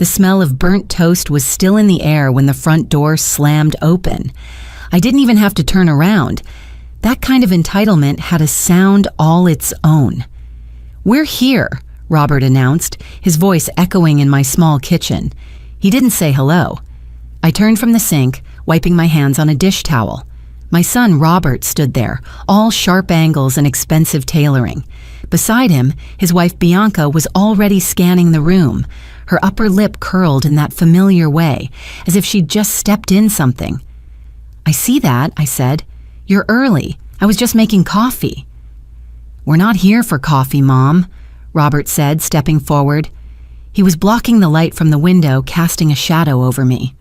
The smell of burnt toast was still in the air when the front door slammed open. I didn't even have to turn around. That kind of entitlement had a sound all its own. "We're here," Robert announced, his voice echoing in my small kitchen. He didn't say hello. I turned from the sink, wiping my hands on a dish towel. My son Robert stood there, all sharp angles and expensive tailoring. Beside him, his wife Bianca was already scanning the room, her upper lip curled in that familiar way, as if she'd just stepped in something. "I see that," I said. "You're early. I was just making coffee." "We're not here for coffee, Mom," Robert said, stepping forward. He was blocking the light from the window, casting a shadow over me.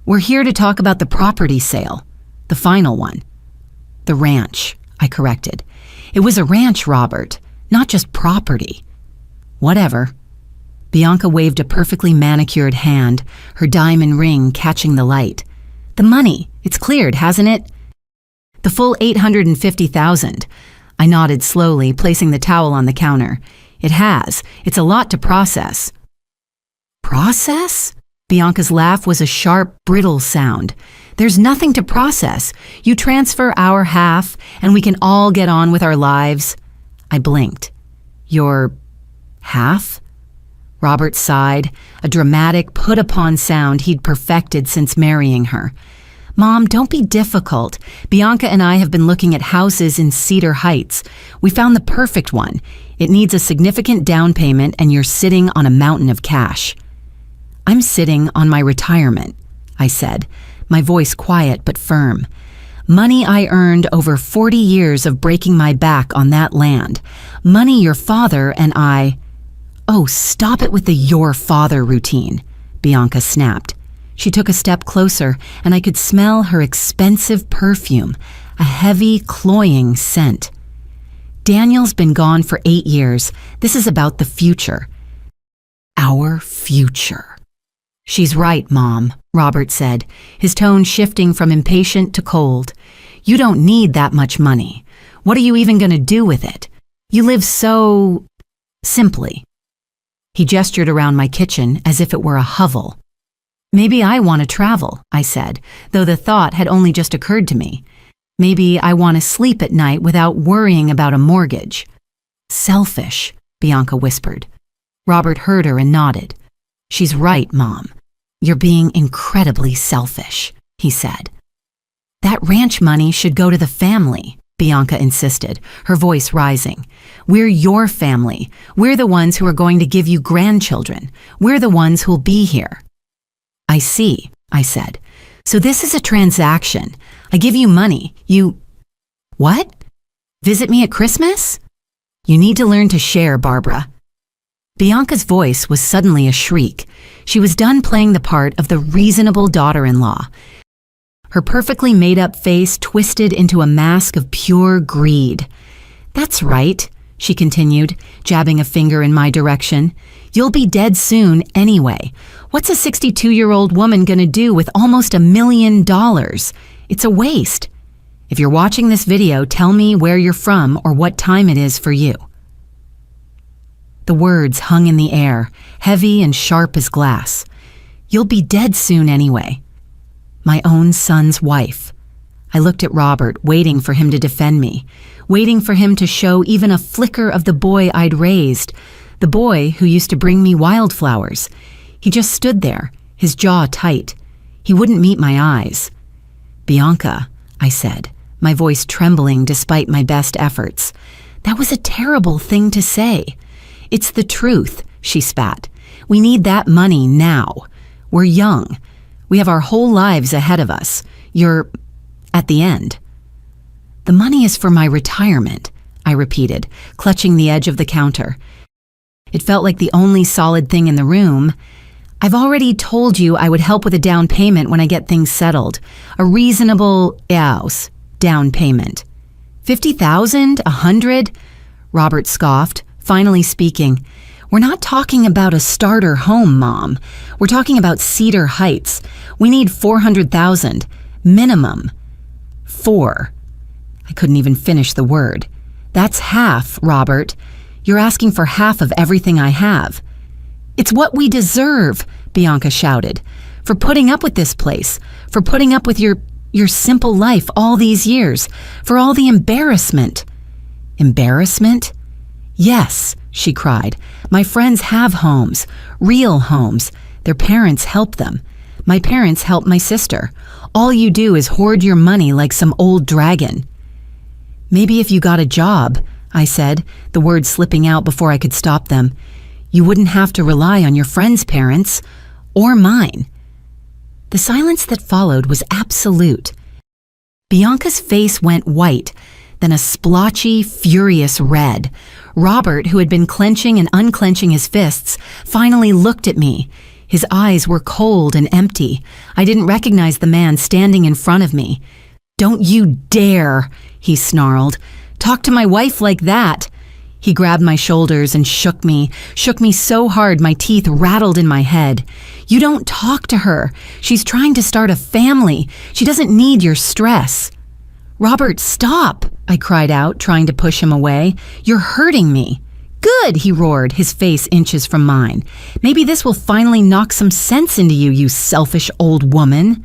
"We're here to talk about the property sale. The final one." "The ranch," I corrected. "It was a ranch, Robert, not just property." "Whatever." Bianca waved a perfectly manicured hand, her diamond ring catching the light. "The money, it's cleared, hasn't it?" "The full $850,000. I nodded slowly, placing the towel on the counter. "It has. It's a lot to process." "Process?" Bianca's laugh was a sharp, brittle sound. "There's nothing to process. You transfer our half, and we can all get on with our lives." I blinked. "Your half?" Robert sighed, a dramatic, put-upon sound he'd perfected since marrying her. "Mom, don't be difficult. Bianca and I have been looking at houses in Cedar Heights. We found the perfect one. It needs a significant down payment, and you're sitting on a mountain of cash." "I'm sitting on my retirement," I said, my voice quiet but firm. "Money I earned over 40 years of breaking my back on that land. Money your father and I—" "Oh, stop it with the 'your father' routine," Bianca snapped. She took a step closer, and I could smell her expensive perfume, a heavy, cloying scent. "Daniel's been gone for 8 years. This is about the future." "Our future." "She's right, Mom," Robert said, his tone shifting from impatient to cold. "You don't need that much money. What are you even going to do with it? You live so simply." He gestured around my kitchen as if it were a hovel. "Maybe I want to travel," I said, though the thought had only just occurred to me. "Maybe I want to sleep at night without worrying about a mortgage." "Selfish," Bianca whispered. Robert heard her and nodded. "She's right, Mom. You're being incredibly selfish," he said. "That ranch money should go to the family," Bianca insisted, her voice rising. "We're your family. We're the ones who are going to give you grandchildren. We're the ones who'll be here." "I see," I said. "So this is a transaction. I give you money. You—" "What? Visit me at Christmas?" "You need to learn to share, Barbara." Bianca's voice was suddenly a shriek. She was done playing the part of the reasonable daughter-in-law. Her perfectly made-up face twisted into a mask of pure greed. "That's right," she continued, jabbing a finger in my direction. "You'll be dead soon anyway. What's a 62-year-old woman gonna do with almost $1 million? It's a waste. If you're watching this video, tell me where you're from or what time it is for you." The words hung in the air, heavy and sharp as glass. "You'll be dead soon anyway." My own son's wife. I looked at Robert, waiting for him to defend me, waiting for him to show even a flicker of the boy I'd raised, the boy who used to bring me wildflowers. He just stood there, his jaw tight. He wouldn't meet my eyes. "Bianca," I said, my voice trembling despite my best efforts. "That was a terrible thing to say." "It's the truth," she spat. "We need that money now. We're young. We have our whole lives ahead of us. You're at the end." "The money is for my retirement," I repeated, clutching the edge of the counter. It felt like the only solid thing in the room. "I've already told you I would help with a down payment when I get things settled. A reasonable house down payment." $50,000? $100? Robert scoffed, finally speaking. "We're not talking about a starter home, Mom. We're talking about Cedar Heights. We need $400,000. Minimum." "4." I couldn't even finish the word. "That's half, Robert. You're asking for half of everything I have." "It's what we deserve," Bianca shouted. "For putting up with this place, for putting up with your simple life all these years, for all the embarrassment." "Embarrassment?" "Yes," she cried. "My friends have homes, real homes. Their parents help them. My parents help my sister. All you do is hoard your money like some old dragon." "Maybe if you got a job," I said, the words slipping out before I could stop them, "you wouldn't have to rely on your friends' parents, or mine." The silence that followed was absolute. Bianca's face went white, then a splotchy, furious red. Robert, who had been clenching and unclenching his fists, finally looked at me. His eyes were cold and empty. I didn't recognize the man standing in front of me. "Don't you dare," he snarled. "Talk to my wife like that." He grabbed my shoulders and shook me so hard my teeth rattled in my head. "You don't talk to her. She's trying to start a family. She doesn't need your stress." "Robert, stop," I cried out, trying to push him away. "You're hurting me." "Good," he roared, his face inches from mine. "Maybe this will finally knock some sense into you, you selfish old woman."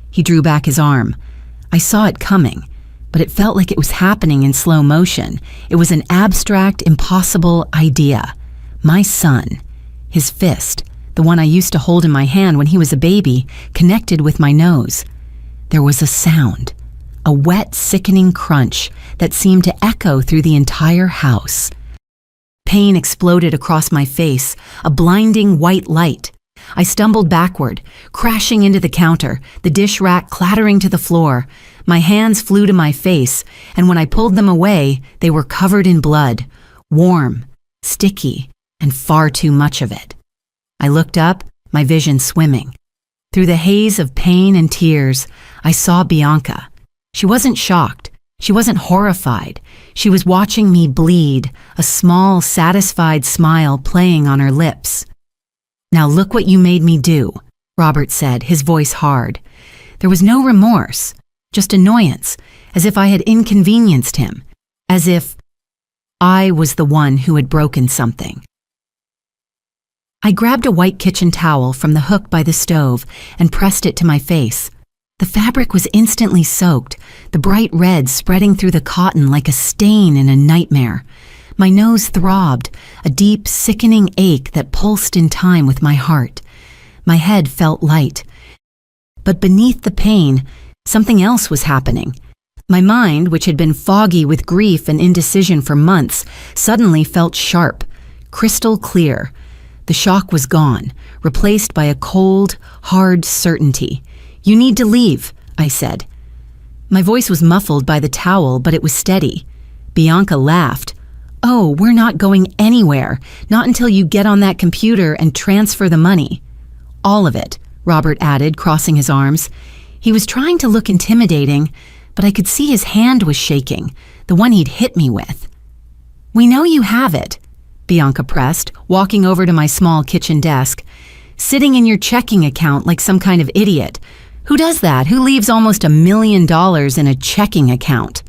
He drew back his arm. I saw it coming, but it felt like it was happening in slow motion. It was an abstract, impossible idea. My son, his fist, the one I used to hold in my hand when he was a baby, connected with my nose. There was a sound, a wet, sickening crunch that seemed to echo through the entire house. Pain exploded across my face, a blinding white light. I stumbled backward, crashing into the counter, the dish rack clattering to the floor. My hands flew to my face, and when I pulled them away, they were covered in blood, warm, sticky, and far too much of it. I looked up, my vision swimming. Through the haze of pain and tears, I saw Bianca. She wasn't shocked. She wasn't horrified. She was watching me bleed, a small, satisfied smile playing on her lips. "Now look what you made me do," Robert said, his voice hard. There was no remorse, just annoyance, as if I had inconvenienced him, as if I was the one who had broken something. I grabbed a white kitchen towel from the hook by the stove and pressed it to my face. The fabric was instantly soaked, the bright red spreading through the cotton like a stain in a nightmare. My nose throbbed, a deep, sickening ache that pulsed in time with my heart. My head felt light. But beneath the pain, something else was happening. My mind, which had been foggy with grief and indecision for months, suddenly felt sharp, crystal clear. The shock was gone, replaced by a cold, hard certainty. "You need to leave," I said. My voice was muffled by the towel, but it was steady. Bianca laughed. "Oh, we're not going anywhere, not until you get on that computer and transfer the money." "All of it," Robert added, crossing his arms. He was trying to look intimidating, but I could see his hand was shaking, the one he'd hit me with. "We know you have it," Bianca pressed, walking over to my small kitchen desk. "Sitting in your checking account like some kind of idiot. Who does that? Who leaves almost $1 million in a checking account?"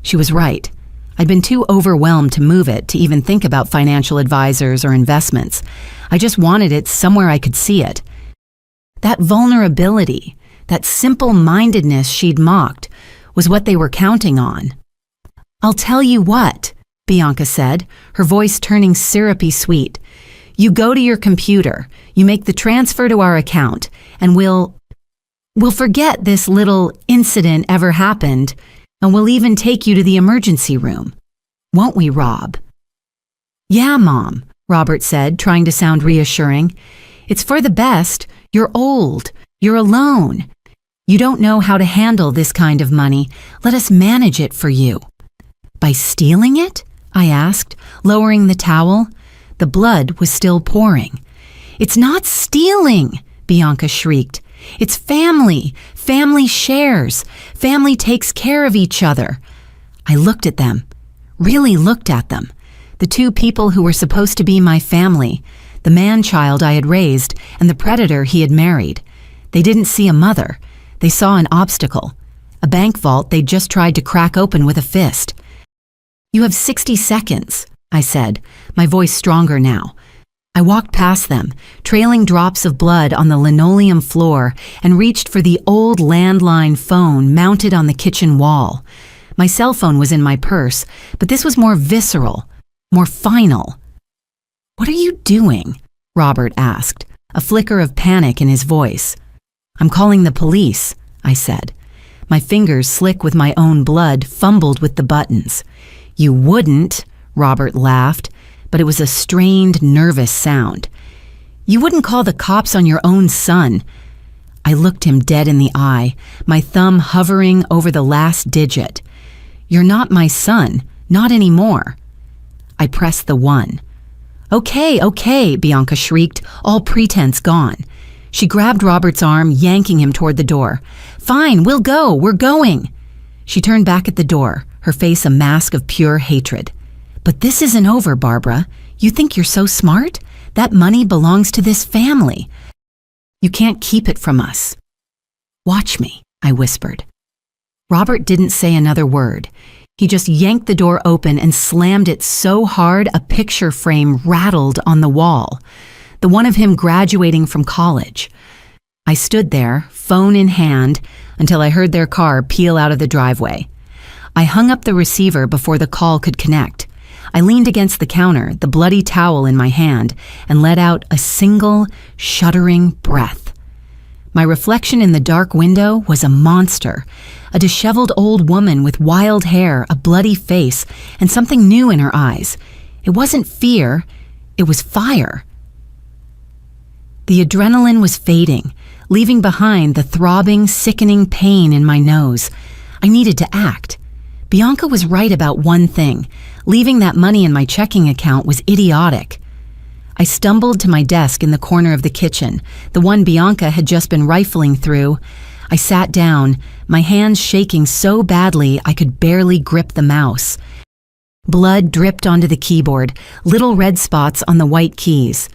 She was right. I'd been too overwhelmed to move it, to even think about financial advisors or investments. I just wanted it somewhere I could see it. That vulnerability, that simple-mindedness she'd mocked, was what they were counting on. "I'll tell you what," Bianca said, her voice turning syrupy sweet. "You go to your computer, you make the transfer to our account, and we'll forget this little incident ever happened, and we'll even take you to the emergency room. Won't we, Rob?" "Yeah, Mom," Robert said, trying to sound reassuring. "It's for the best. You're old. You're alone. You don't know how to handle this kind of money. Let us manage it for you." "By stealing it?" I asked, lowering the towel. The blood was still pouring. "It's not stealing," Bianca shrieked. "It's family. Family shares. Family takes care of each other." I looked at them, really looked at them. The two people who were supposed to be my family, the man-child I had raised and the predator he had married. They didn't see a mother. They saw an obstacle, a bank vault they'd just tried to crack open with a fist. "You have 60 seconds, I said, my voice stronger now. I walked past them, trailing drops of blood on the linoleum floor, and reached for the old landline phone mounted on the kitchen wall. My cell phone was in my purse, but this was more visceral, more final. "What are you doing?" Robert asked, a flicker of panic in his voice. "I'm calling the police," I said. My fingers, slick with my own blood, fumbled with the buttons. "You wouldn't," Robert laughed, but it was a strained, nervous sound. "You wouldn't call the cops on your own son." I looked him dead in the eye, my thumb hovering over the last digit. "You're not my son, not anymore." I pressed the 1. Okay, Bianca shrieked, all pretense gone. She grabbed Robert's arm, yanking him toward the door. "Fine, we'll go, we're going." She turned back at the door, her face a mask of pure hatred. "But this isn't over, Barbara. You think you're so smart? That money belongs to this family. You can't keep it from us." "Watch me," I whispered. Robert didn't say another word. He just yanked the door open and slammed it so hard a picture frame rattled on the wall, the one of him graduating from college. I stood there, phone in hand, until I heard their car peel out of the driveway. I hung up the receiver before the call could connect. I leaned against the counter, the bloody towel in my hand, and let out a single, shuddering breath. My reflection in the dark window was a monster, a disheveled old woman with wild hair, a bloody face, and something new in her eyes. It wasn't fear, it was fire. The adrenaline was fading, leaving behind the throbbing, sickening pain in my nose. I needed to act. Bianca was right about one thing. Leaving that money in my checking account was idiotic. I stumbled to my desk in the corner of the kitchen, the one Bianca had just been rifling through. I sat down, my hands shaking so badly I could barely grip the mouse. Blood dripped onto the keyboard, little red spots on the white keys.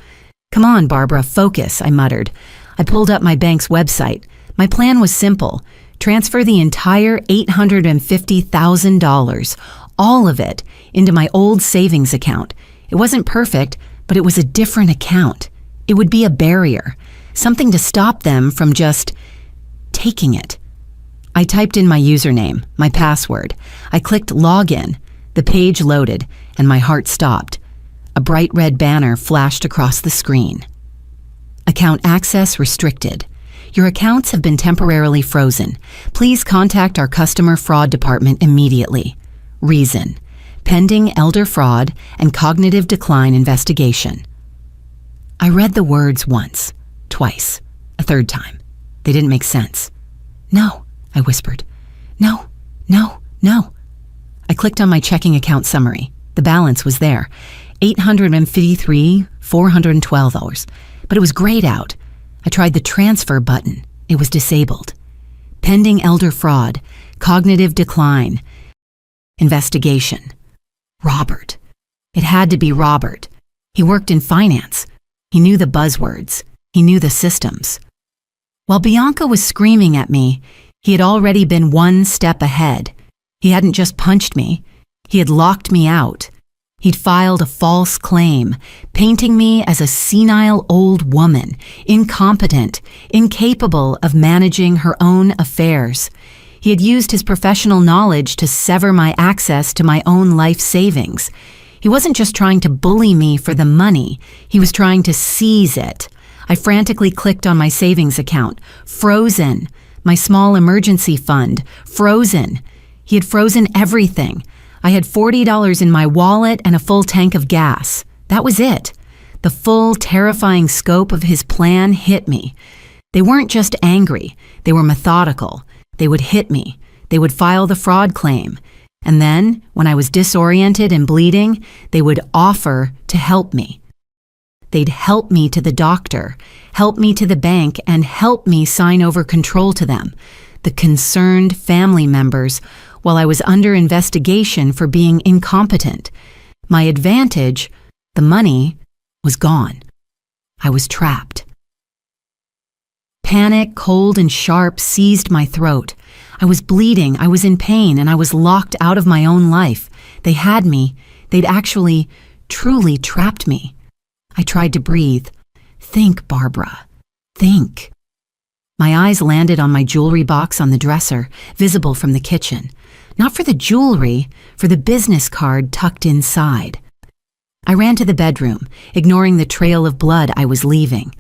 "Come on, Barbara, focus," I muttered. I pulled up my bank's website. My plan was simple. Transfer the entire $850,000, all of it, into my old savings account. It wasn't perfect, but it was a different account. It would be a barrier, something to stop them from just taking it. I typed in my username, my password. I clicked login. The page loaded, and my heart stopped. A bright red banner flashed across the screen. "Account access restricted. Your accounts have been temporarily frozen. Please contact our customer fraud department immediately. Reason: pending elder fraud and cognitive decline investigation." I read the words once, twice, a third time. They didn't make sense. "No," I whispered. "No, no, no." I clicked on my checking account summary. The balance was there, $853,412, but it was grayed out. I tried the transfer button. It was disabled. Pending elder fraud, cognitive decline, investigation. Robert. It had to be Robert. He worked in finance. He knew the buzzwords. He knew the systems. While Bianca was screaming at me, he had already been one step ahead. He hadn't just punched me. He had locked me out. He'd filed a false claim, painting me as a senile old woman, incompetent, incapable of managing her own affairs. He had used his professional knowledge to sever my access to my own life savings. He wasn't just trying to bully me for the money, he was trying to seize it. I frantically clicked on my savings account. Frozen. My small emergency fund. Frozen. He had frozen everything. I had $40 in my wallet and a full tank of gas. That was it. The full, terrifying scope of his plan hit me. They weren't just angry. They were methodical. They would hit me. They would file the fraud claim. And then, when I was disoriented and bleeding, they would offer to help me. They'd help me to the doctor, help me to the bank, and help me sign over control to them, the concerned family members, while I was under investigation for being incompetent. My advantage, the money, was gone. I was trapped. Panic, cold and sharp, seized my throat. I was bleeding, I was in pain, and I was locked out of my own life. They had me. They'd actually, truly trapped me. I tried to breathe. Think, Barbara. Think. My eyes landed on my jewelry box on the dresser, visible from the kitchen. Not for the jewelry, for the business card tucked inside. I ran to the bedroom, ignoring the trail of blood I was leaving.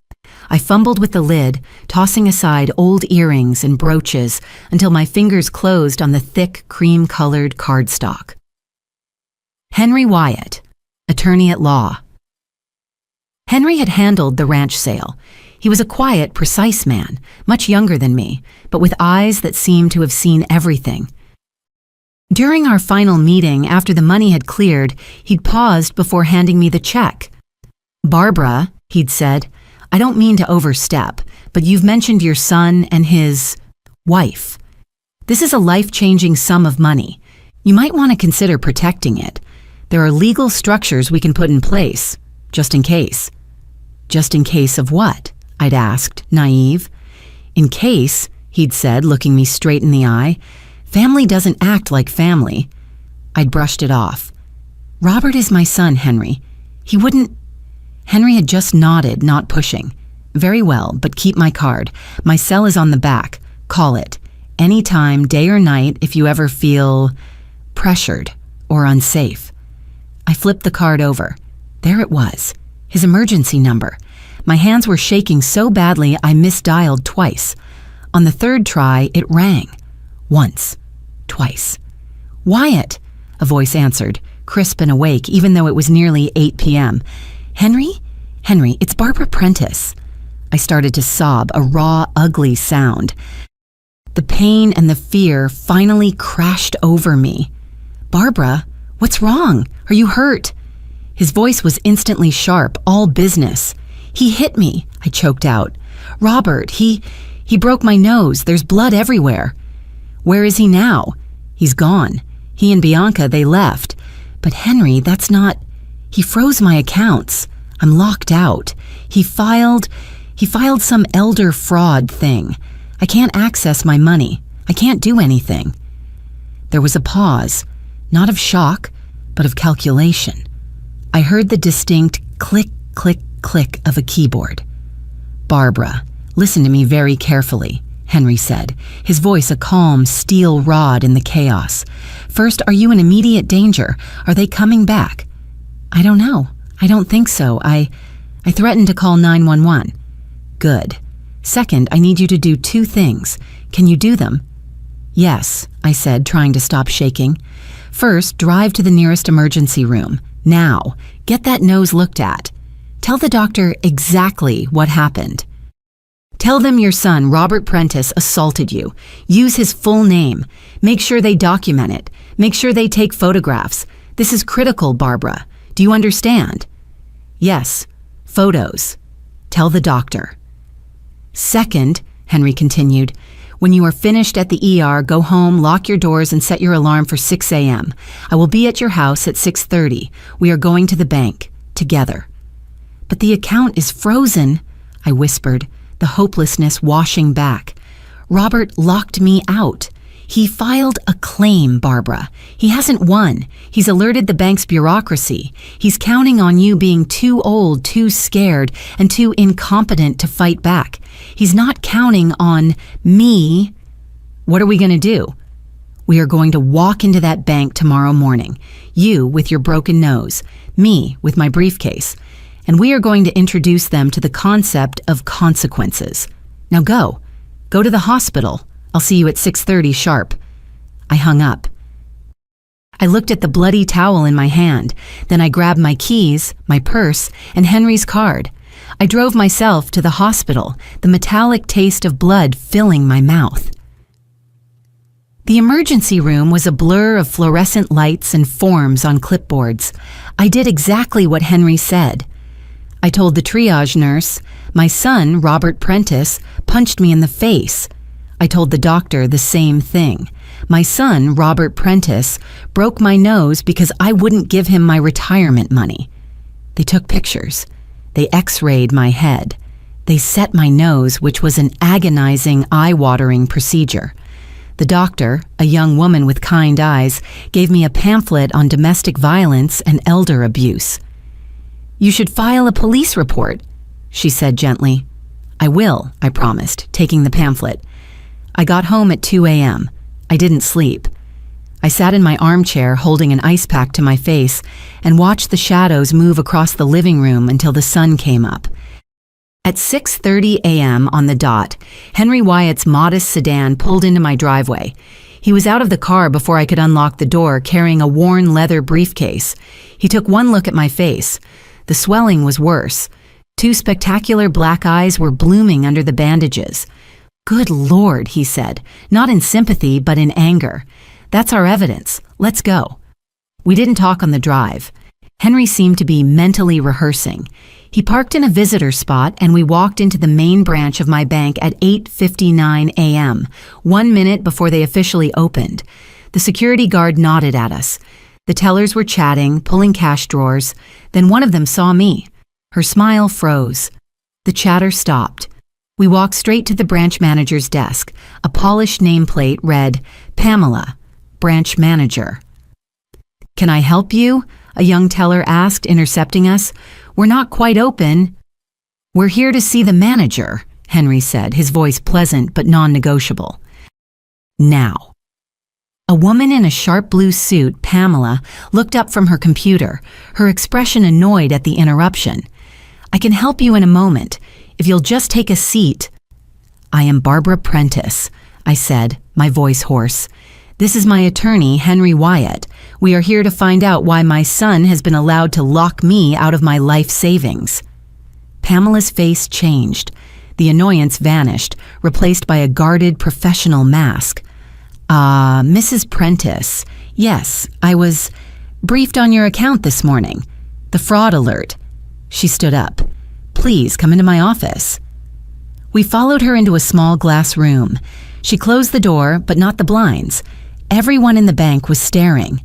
I fumbled with the lid, tossing aside old earrings and brooches until my fingers closed on the thick, cream-colored cardstock. Henry Wyatt, attorney at law. Henry had handled the ranch sale. He was a quiet, precise man, much younger than me, but with eyes that seemed to have seen everything. During our final meeting, after the money had cleared, he'd paused before handing me the check. "Barbara," he'd said, "I don't mean to overstep, but you've mentioned your son and his wife. This is a life-changing sum of money. You might want to consider protecting it. There are legal structures we can put in place, just in case." "Just in case of what?" I'd asked, naive. "In case," he'd said, looking me straight in the eye, "family doesn't act like family." I'd brushed it off. "Robert is my son, Henry. He wouldn't—" Henry had just nodded, not pushing. "Very well, but keep my card. My cell is on the back. Call it. Any time, day or night, if you ever feel pressured or unsafe." I flipped the card over. There it was, his emergency number. My hands were shaking so badly I misdialed twice. On the third try, it rang. Once. Twice. "Wyatt," a voice answered, crisp and awake, even though it was nearly 8 p.m. "Henry? Henry, it's Barbara Prentice." I started to sob, a raw, ugly sound. The pain and the fear finally crashed over me. "Barbara, what's wrong? Are you hurt?" His voice was instantly sharp, all business. "He hit me," I choked out. "Robert, he broke my nose. There's blood everywhere." "Where is he now?" "He's gone. He and Bianca, they left. But Henry, that's not—" "He froze my accounts. I'm locked out. He filed some elder fraud thing. I can't access my money. I can't do anything." There was a pause, not of shock, but of calculation. I heard the distinct click, click, click of a keyboard. "Barbara, listen to me very carefully," Henry said, his voice a calm steel rod in the chaos. "First, are you in immediate danger? Are they coming back?" "I don't know. I don't think so. I threatened to call 911. "Good. Second, I need you to do 2 things. Can you do them?" "Yes," I said, trying to stop shaking. "First, drive to the nearest emergency room. Now, get that nose looked at. Tell the doctor exactly what happened. Tell them your son, Robert Prentice, assaulted you. Use his full name. Make sure they document it. Make sure they take photographs. This is critical, Barbara. Do you understand?" "Yes. Photos. Tell the doctor." "Second," Henry continued, "when you are finished at the ER, go home, lock your doors, and set your alarm for 6 a.m. I will be at your house at 6:30. We are going to the bank. Together." "But the account is frozen," I whispered, the hopelessness washing back. "Robert locked me out. He filed a claim, Barbara. He hasn't won. He's alerted the bank's bureaucracy. He's counting on you being too old, too scared, and too incompetent to fight back. He's not counting on me." "What are we going to do?" "We are going to walk into that bank tomorrow morning. You with your broken nose, me with my briefcase. And we are going to introduce them to the concept of consequences. Now go. Go to the hospital. I'll see you at 6:30 sharp." I hung up. I looked at the bloody towel in my hand. Then I grabbed my keys, my purse, and Henry's card. I drove myself to the hospital, the metallic taste of blood filling my mouth. The emergency room was a blur of fluorescent lights and forms on clipboards. I did exactly what Henry said. I told the triage nurse, "My son, Robert Prentice, punched me in the face." I told the doctor the same thing. "My son, Robert Prentice, broke my nose because I wouldn't give him my retirement money." They took pictures. They x-rayed my head. They set my nose, which was an agonizing, eye-watering procedure. The doctor, a young woman with kind eyes, gave me a pamphlet on domestic violence and elder abuse. You should file a police report, she said gently. I will, I promised, taking the pamphlet. I got home at 2 a.m. I didn't sleep. I sat in my armchair holding an ice pack to my face and watched the shadows move across the living room until the sun came up. At 6:30 a.m. on the dot, Henry Wyatt's modest sedan pulled into my driveway. He was out of the car before I could unlock the door, carrying a worn leather briefcase. He took one look at my face. The swelling was worse. 2 spectacular black eyes were blooming under the bandages. Good Lord, he said, not in sympathy, but in anger. That's our evidence. Let's go. We didn't talk on the drive. Henry seemed to be mentally rehearsing. He parked in a visitor spot and we walked into the main branch of my bank at 8:59 a.m., 1 minute before they officially opened. The security guard nodded at us. The tellers were chatting, pulling cash drawers. Then one of them saw me. Her smile froze. The chatter stopped. We walked straight to the branch manager's desk. A polished nameplate read, Pamela, branch manager. Can I help you? A young teller asked, intercepting us. We're not quite open. We're here to see the manager, Henry said, his voice pleasant but non-negotiable. Now. A woman in a sharp blue suit, Pamela, looked up from her computer, her expression annoyed at the interruption. I can help you in a moment, if you'll just take a seat. I am Barbara Prentice, I said, my voice hoarse. This is my attorney, Henry Wyatt. We are here to find out why my son has been allowed to lock me out of my life savings. Pamela's face changed. The annoyance vanished, replaced by a guarded professional mask. Mrs. Prentice, yes, I was briefed on your account this morning. The fraud alert. She stood up. Please come into my office. We followed her into a small glass room. She closed the door, but not the blinds. Everyone in the bank was staring.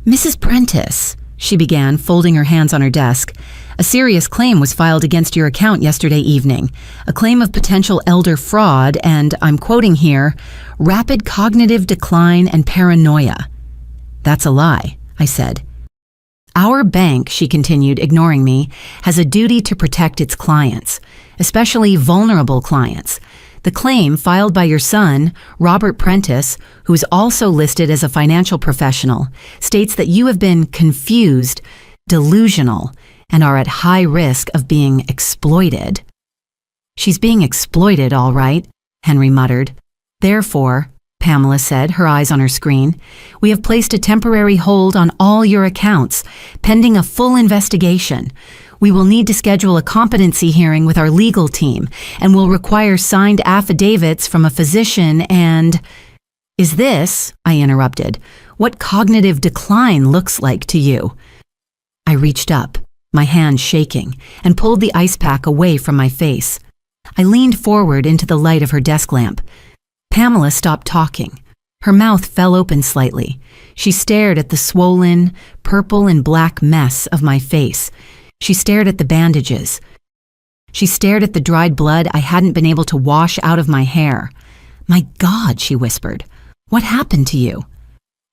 Mrs. Prentice, she began, folding her hands on her desk. A serious claim was filed against your account yesterday evening. A claim of potential elder fraud and, I'm quoting here, rapid cognitive decline and paranoia. That's a lie, I said. Our bank, she continued, ignoring me, has a duty to protect its clients, especially vulnerable clients. The claim filed by your son, Robert Prentice, who is also listed as a financial professional, states that you have been confused, delusional, and are at high risk of being exploited. She's being exploited, all right, Henry muttered. Therefore, Pamela said, her eyes on her screen, we have placed a temporary hold on all your accounts, pending a full investigation. We will need to schedule a competency hearing with our legal team and will require signed affidavits from a physician and... Is this, I interrupted, what cognitive decline looks like to you? I reached up, my hand shaking, and pulled the ice pack away from my face. I leaned forward into the light of her desk lamp. Pamela stopped talking. Her mouth fell open slightly. She stared at the swollen, purple and black mess of my face. She stared at the bandages. She stared at the dried blood I hadn't been able to wash out of my hair. My God, she whispered. What happened to you?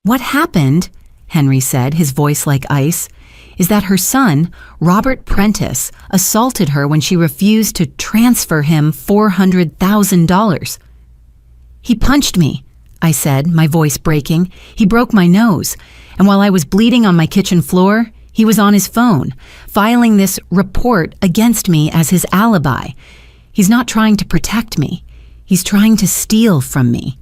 What happened, Henry said, his voice like ice, is that her son, Robert Prentice, assaulted her when she refused to transfer him $400,000. He punched me, I said, my voice breaking. He broke my nose, and while I was bleeding on my kitchen floor, he was on his phone, filing this report against me as his alibi. He's not trying to protect me. He's trying to steal from me.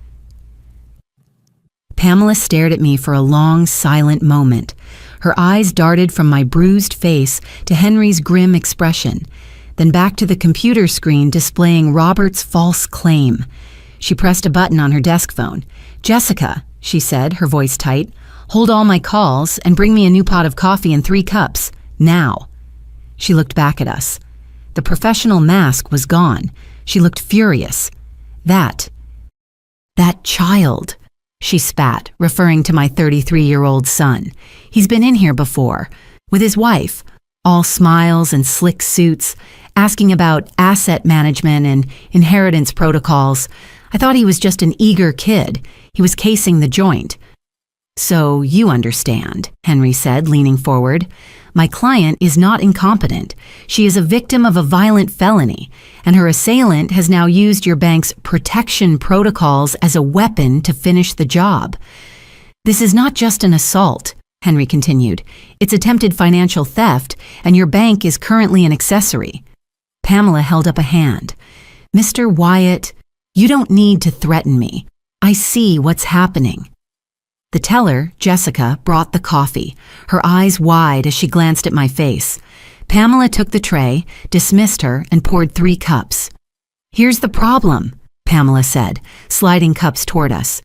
Pamela stared at me for a long, silent moment. Her eyes darted from my bruised face to Henry's grim expression, then back to the computer screen displaying Robert's false claim. She pressed a button on her desk phone. Jessica, she said, her voice tight, hold all my calls and bring me a new pot of coffee and 3 cups, now. She looked back at us. The professional mask was gone. She looked furious. That child, she spat, referring to my 33-year-old son. He's been in here before, with his wife, all smiles and slick suits, asking about asset management and inheritance protocols. I thought he was just an eager kid. He was casing the joint. So you understand, Henry said, leaning forward. My client is not incompetent. She is a victim of a violent felony, and her assailant has now used your bank's protection protocols as a weapon to finish the job. This is not just an assault, Henry continued. It's attempted financial theft, and your bank is currently an accessory. Pamela held up a hand. Mr. Wyatt, you don't need to threaten me. I see what's happening. The teller, Jessica, brought the coffee, her eyes wide as she glanced at my face. Pamela took the tray, dismissed her, and poured 3 cups. Here's the problem, Pamela said, sliding cups toward us.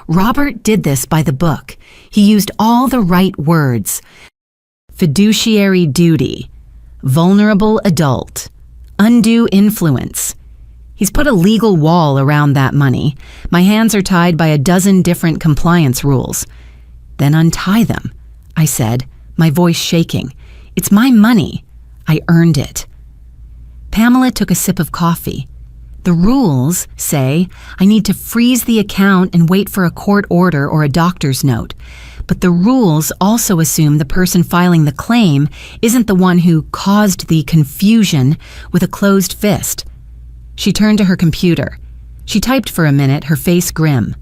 Robert did this by the book. He used all the right words. Fiduciary duty, vulnerable adult, undue influence. He's put a legal wall around that money. My hands are tied by a dozen different compliance rules. Then untie them, I said, my voice shaking. It's my money. I earned it. Pamela took a sip of coffee. The rules say I need to freeze the account and wait for a court order or a doctor's note. But the rules also assume the person filing the claim isn't the one who caused the confusion with a closed fist. She turned to her computer. She typed for a minute, her face grim.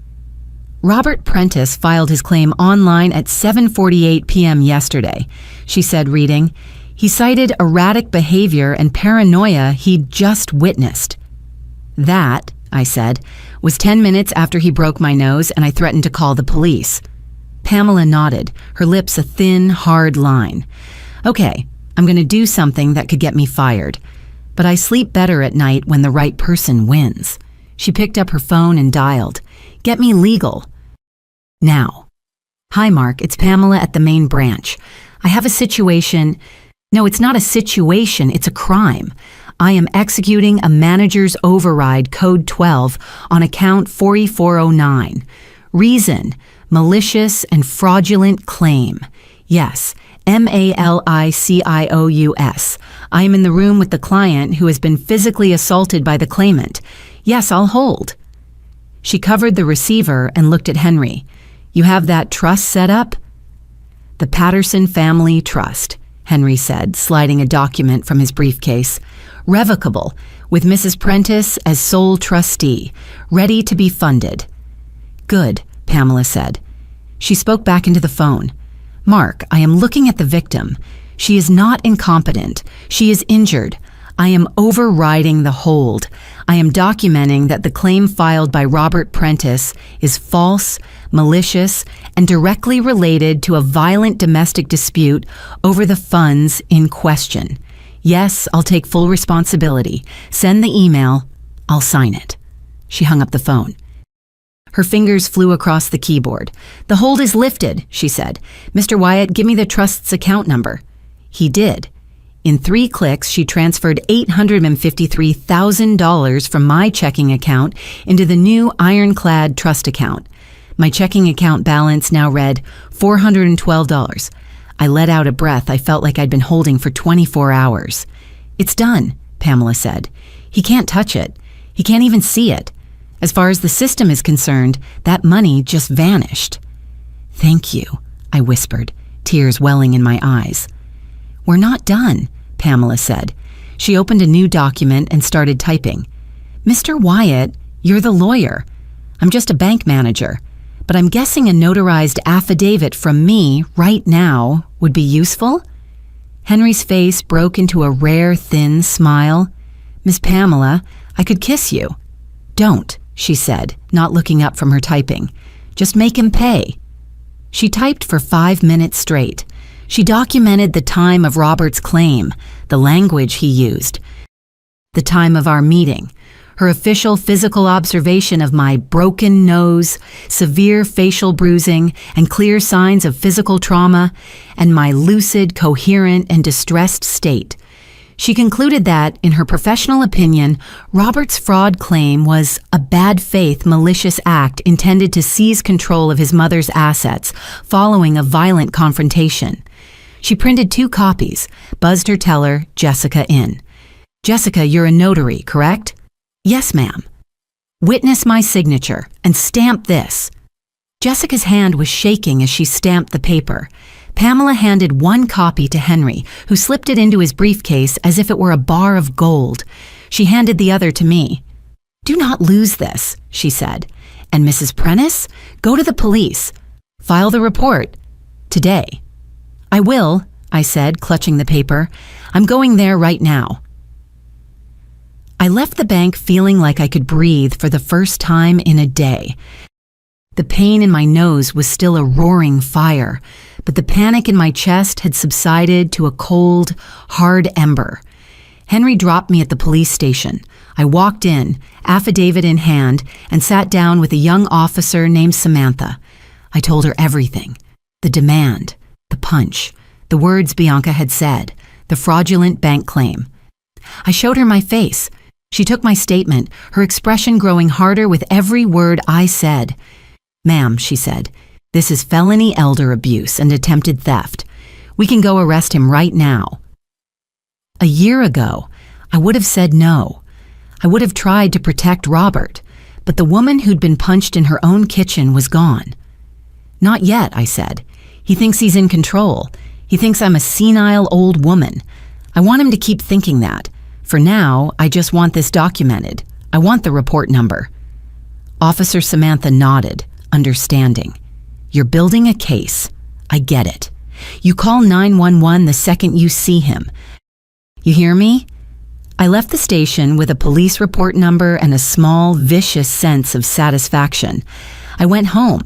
Robert Prentice filed his claim online at 7:48 p.m. yesterday, she said, reading. He cited erratic behavior and paranoia he'd just witnessed. That, I said, was 10 minutes after he broke my nose and I threatened to call the police. Pamela nodded, her lips a thin, hard line. Okay, I'm going to do something that could get me fired. But I sleep better at night when the right person wins. She picked up her phone and dialed. Get me legal. Now. Hi, Mark. It's Pamela at the main branch. I have a situation. No, it's not a situation. It's a crime. I am executing a manager's override code 12 on account 4409. Reason, malicious and fraudulent claim. Yes, malicious. I am in the room with the client who has been physically assaulted by the claimant. Yes, I'll hold. She covered the receiver and looked at Henry. You have that trust set up? The Patterson Family Trust, Henry said, sliding a document from his briefcase. Revocable, with Mrs. Prentice as sole trustee, ready to be funded. Good, Pamela said. She spoke back into the phone. Mark, I am looking at the victim. She is not incompetent. She is injured. I am overriding the hold. I am documenting that the claim filed by Robert Prentice is false, malicious, and directly related to a violent domestic dispute over the funds in question. Yes, I'll take full responsibility. Send the email. I'll sign it. She hung up the phone. Her fingers flew across the keyboard. The hold is lifted, she said. Mr. Wyatt, give me the trust's account number. He did. In 3 clicks, she transferred $853,000 from my checking account into the new ironclad trust account. My checking account balance now read $412. I let out a breath I felt like I'd been holding for 24 hours. It's done, Pamela said. He can't touch it. He can't even see it. As far as the system is concerned, that money just vanished. Thank you, I whispered, tears welling in my eyes. We're not done, Pamela said. She opened a new document and started typing. Mr. Wyatt, you're the lawyer. I'm just a bank manager, but I'm guessing a notarized affidavit from me right now would be useful? Henry's face broke into a rare, thin smile. Miss Pamela, I could kiss you. Don't, she said, not looking up from her typing. Just make him pay. She typed for 5 minutes straight. She documented the time of Robert's claim, the language he used, the time of our meeting, her official physical observation of my broken nose, severe facial bruising, and clear signs of physical trauma, and my lucid, coherent, and distressed state. She concluded that, in her professional opinion, Robert's fraud claim was a bad faith, malicious act intended to seize control of his mother's assets following a violent confrontation. She printed 2 copies, buzzed her teller, Jessica, in. Jessica, you're a notary, correct? Yes, ma'am. Witness my signature and stamp this. Jessica's hand was shaking as she stamped the paper. Pamela handed one copy to Henry, who slipped it into his briefcase as if it were a bar of gold. She handed the other to me. "Do not lose this," she said. "And Mrs. Prentice, go to the police. File the report. Today." "I will," I said, clutching the paper. "I'm going there right now." I left the bank feeling like I could breathe for the first time in a day. The pain in my nose was still a roaring fire, but the panic in my chest had subsided to a cold, hard ember. Henry dropped me at the police station. I walked in, affidavit in hand, and sat down with a young officer named Samantha. I told her everything. The demand, the punch, the words Bianca had said, the fraudulent bank claim. I showed her my face. She took my statement, her expression growing harder with every word I said. "Ma'am," she said, "this is felony elder abuse and attempted theft. We can go arrest him right now." A year ago, I would have said no. I would have tried to protect Robert, but the woman who'd been punched in her own kitchen was gone. "Not yet," I said. "He thinks he's in control. He thinks I'm a senile old woman. I want him to keep thinking that. For now, I just want this documented. I want the report number." Officer Samantha nodded, understanding. "You're building a case. I get it. You call 911 the second you see him. You hear me?" I left the station with a police report number and a small, vicious sense of satisfaction. I went home.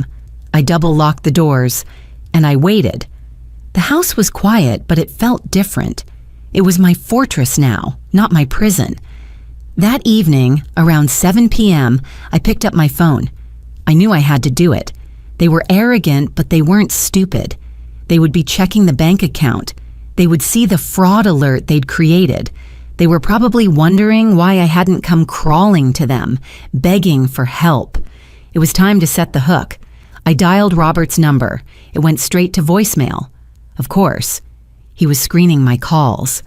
I double-locked the doors, and I waited. The house was quiet, but it felt different. It was my fortress now, not my prison. That evening, around 7 p.m., I picked up my phone. I knew I had to do it. They were arrogant, but they weren't stupid. They would be checking the bank account. They would see the fraud alert they'd created. They were probably wondering why I hadn't come crawling to them, begging for help. It was time to set the hook. I dialed Robert's number. It went straight to voicemail. Of course. He was screening my calls.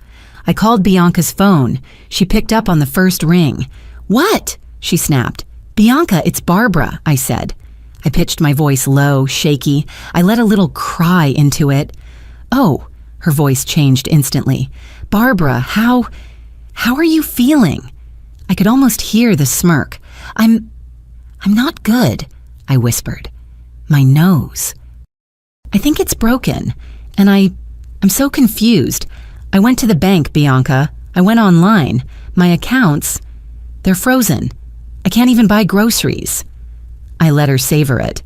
I called Bianca's phone. She picked up on the first ring. "What?" she snapped. "Bianca, it's Barbara," I said. I pitched my voice low, shaky. I let a little cry into it. "Oh," her voice changed instantly. "Barbara, how are you feeling?" I could almost hear the smirk. I'm not good," I whispered. "My nose. I think it's broken, and I'm so confused. I went to the bank, Bianca. I went online. My accounts, they're frozen. I can't even buy groceries." I let her savor it.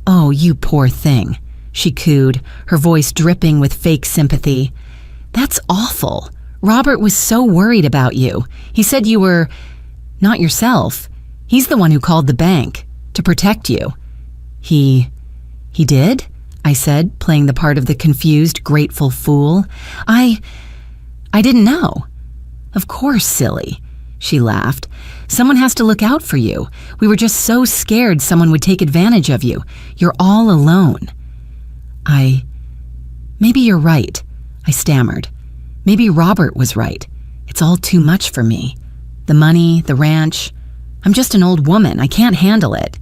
"Oh, you poor thing," she cooed, her voice dripping with fake sympathy. "That's awful. Robert was so worried about you. He said you were not yourself. He's the one who called the bank to protect you." He did?" I said, playing the part of the confused, grateful fool. I didn't know." "Of course, silly," she laughed. "Someone has to look out for you. We were just so scared someone would take advantage of you. You're all alone." Maybe you're right," I stammered. "Maybe Robert was right. It's all too much for me. The money, the ranch. I'm just an old woman. I can't handle it."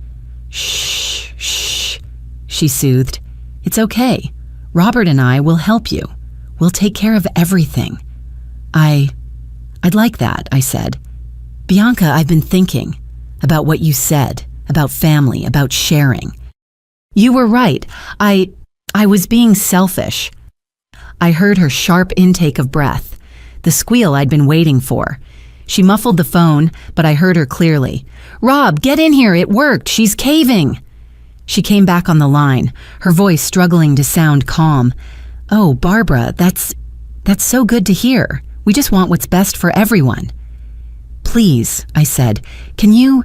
Shh, she soothed. "It's okay. Robert and I will help you. We'll take care of everything." I'd like that," I said. "Bianca, I've been thinking about what you said, about family, about sharing. You were right. I was being selfish." I heard her sharp intake of breath, the squeal I'd been waiting for. She muffled the phone, but I heard her clearly. "Rob, get in here. It worked. She's caving." She came back on the line, her voice struggling to sound calm. "Oh, Barbara, that's so good to hear. We just want what's best for everyone." "Please," I said, Can you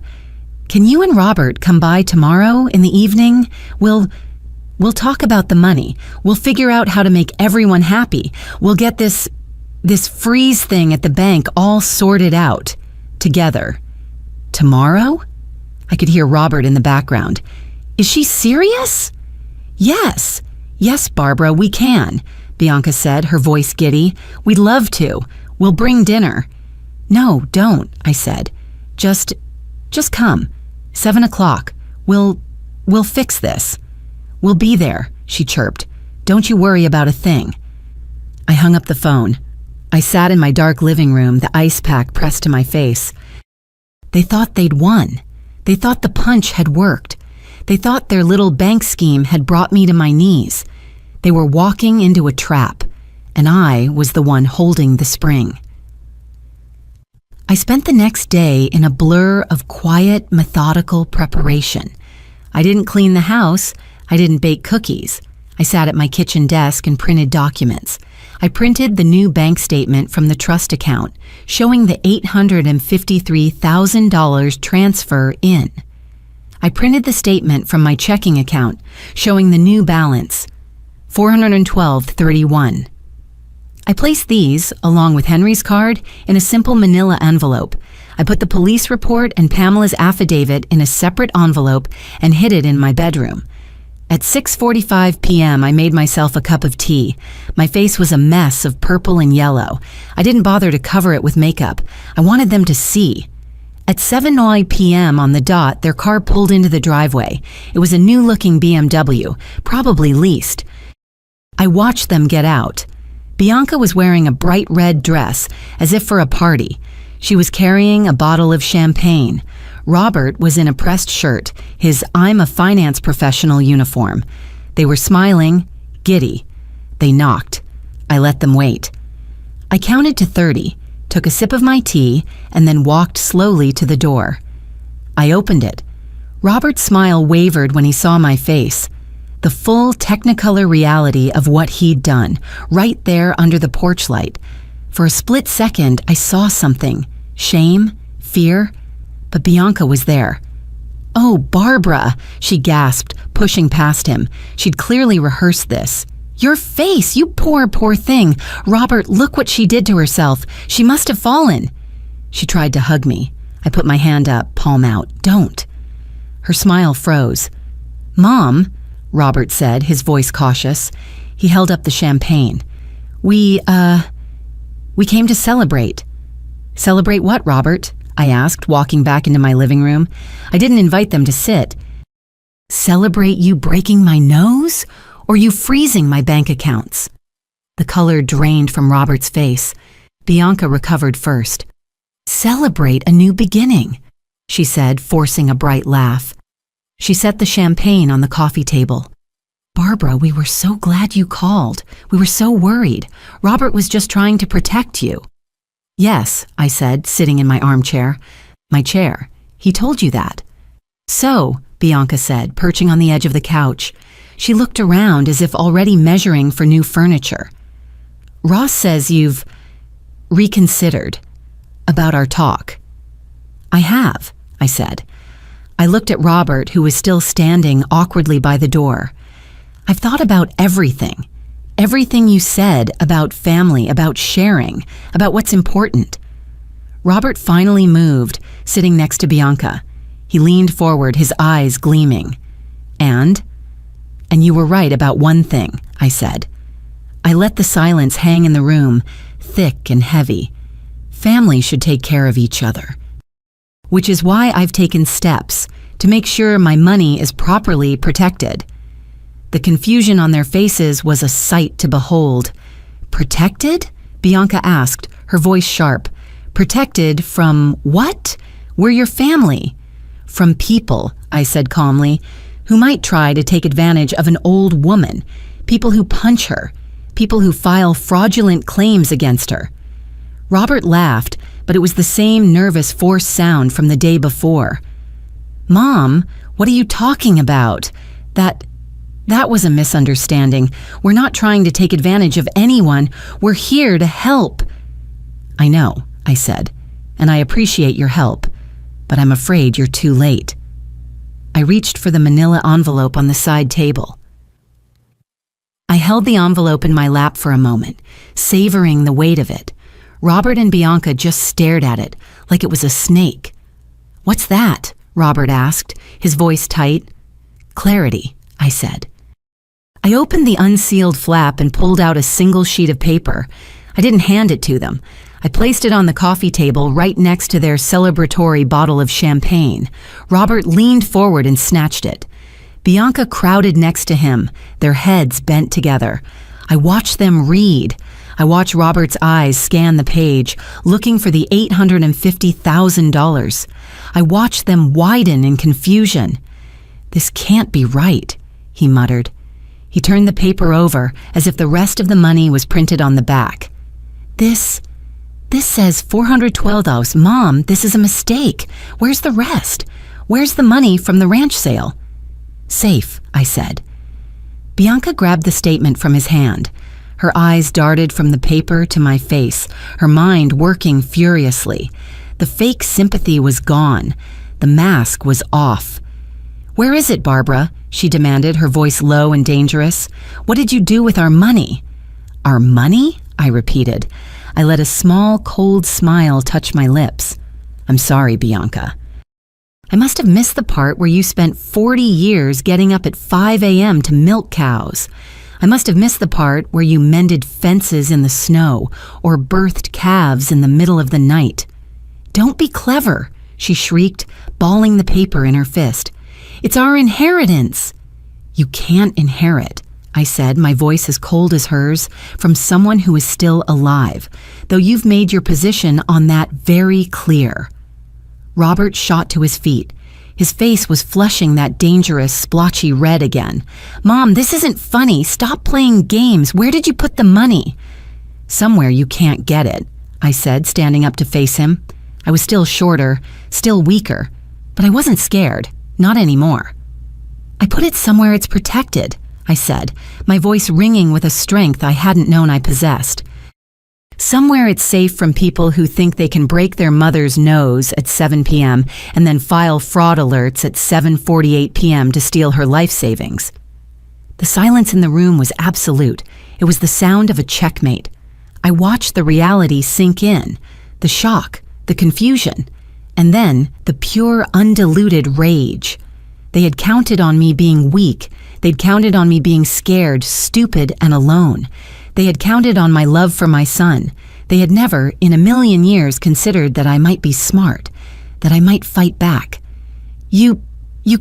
and Robert come by tomorrow in the evening? We'll talk about the money. We'll figure out how to make everyone happy. We'll get this freeze thing at the bank all sorted out together." "Tomorrow?" I could hear Robert in the background. "Is she serious?" Yes, Barbara, we can," Bianca said, her voice giddy. "We'd love to. We'll bring dinner." "No, don't," I said. Just come. 7 o'clock. We'll We'll fix this. We'll be there, she chirped. Don't you worry about a thing. I hung up the phone. I sat in my dark living room, the ice pack pressed to my face. They thought they'd won. They thought the punch had worked. They thought their little bank scheme had brought me to my knees. They were walking into a trap, and I was the one holding the spring. I spent the next day in a blur of quiet, methodical preparation. I didn't clean the house. I didn't bake cookies. I sat at my kitchen desk and printed documents. I printed the new bank statement from the trust account, showing the $853,000 transfer in. I printed the statement from my checking account, showing the new balance, $412.31. I placed these, along with Henry's card, in a simple manila envelope. I put the police report and Pamela's affidavit in a separate envelope and hid it in my bedroom. At 6:45 p.m., I made myself a cup of tea. My face was a mess of purple and yellow. I didn't bother to cover it with makeup. I wanted them to see. At 7:09 p.m. on the dot, their car pulled into the driveway. It was a new-looking BMW, probably leased. I watched them get out. Bianca was wearing a bright red dress, as if for a party. She was carrying a bottle of champagne. Robert was in a pressed shirt, his I'm a finance professional uniform. They were smiling, giddy. They knocked. I let them wait. I counted to 30, took a sip of my tea, and then walked slowly to the door. I opened it. Robert's smile wavered when he saw my face. The full technicolor reality of what he'd done, right there under the porch light. For a split second, I saw something. Shame, fear, but Bianca was there. "Oh, Barbara," she gasped, pushing past him. She'd clearly rehearsed this. "Your face, you poor, poor thing. Robert, look what she did to herself. She must have fallen." She tried to hug me. I put my hand up, palm out. "Don't." Her smile froze. "Mom," Robert said, his voice cautious. He held up the champagne. We came to celebrate." "Celebrate what, Robert?" I asked, walking back into my living room. I didn't invite them to sit. "Celebrate you breaking my nose? Or you freezing my bank accounts?" The color drained from Robert's face. Bianca recovered first. "Celebrate a new beginning," she said, forcing a bright laugh. She set the champagne on the coffee table. "Barbara, we were so glad you called. We were so worried. Robert was just trying to protect you." "Yes," I said, sitting in my armchair. "My chair. He told you that." "So," Bianca said, perching on the edge of the couch. She looked around as if already measuring for new furniture. "Ross says you've reconsidered about our talk." "I have," I said. I looked at Robert, who was still standing awkwardly by the door. "I've thought about everything. Everything you said about family, about sharing, about what's important." Robert finally moved, sitting next to Bianca. He leaned forward, his eyes gleaming. And you were right about one thing," I said. I let the silence hang in the room, thick and heavy. Family should take care of each other. Which is why I've taken steps to make sure my money is properly protected. The confusion on their faces was a sight to behold. "Protected?" Bianca asked, her voice sharp. "Protected from what? We're your family." "From people," I said calmly, "who might try to take advantage of an old woman, people who punch her, people who file fraudulent claims against her." Robert laughed, but it was the same nervous, forced sound from the day before. "Mom, what are you talking about? That was a misunderstanding. We're not trying to take advantage of anyone. We're here to help." "I know," I said, "and I appreciate your help, but I'm afraid you're too late." I reached for the manila envelope on the side table. I held the envelope in my lap for a moment, savoring the weight of it. Robert and Bianca just stared at it, like it was a snake. "What's that?" Robert asked, his voice tight. "Clarity," I said. I opened the unsealed flap and pulled out a single sheet of paper. I didn't hand it to them. I placed it on the coffee table right next to their celebratory bottle of champagne. Robert leaned forward and snatched it. Bianca crowded next to him, their heads bent together. I watched them read. I watched Robert's eyes scan the page, looking for the $850,000. I watched them widen in confusion. "This can't be right," he muttered. He turned the paper over as if the rest of the money was printed on the back. This says $412. Mom, this is a mistake. Where's the rest? Where's the money from the ranch sale?" "Safe," I said. Bianca grabbed the statement from his hand. Her eyes darted from the paper to my face, her mind working furiously. The fake sympathy was gone. The mask was off. "Where is it, Barbara?" she demanded, her voice low and dangerous. "What did you do with our money?" "Our money?" I repeated. I let a small, cold smile touch my lips. "I'm sorry, Bianca. I must have missed the part where you spent 40 years getting up at 5 a.m. to milk cows. I must have missed the part where you mended fences in the snow or birthed calves in the middle of the night." "Don't be clever," she shrieked, balling the paper in her fist. "It's our inheritance." "You can't inherit," I said, my voice as cold as hers, "from someone who is still alive, though you've made your position on that very clear." Robert shot to his feet. His face was flushing that dangerous, splotchy red again. "Mom, this isn't funny. Stop playing games. Where did you put the money?" "Somewhere you can't get it," I said, standing up to face him. I was still shorter, still weaker, but I wasn't scared. Not anymore. "I put it somewhere it's protected," I said, my voice ringing with a strength I hadn't known I possessed. "Somewhere it's safe from people who think they can break their mother's nose at 7 p.m. and then file fraud alerts at 7:48 p.m. to steal her life savings." The silence in the room was absolute. It was the sound of a checkmate. I watched the reality sink in, the shock, the confusion, and then the pure, undiluted rage. They had counted on me being weak. They'd counted on me being scared, stupid, and alone. They had counted on my love for my son. They had never, in a million years, considered that I might be smart, that I might fight back. You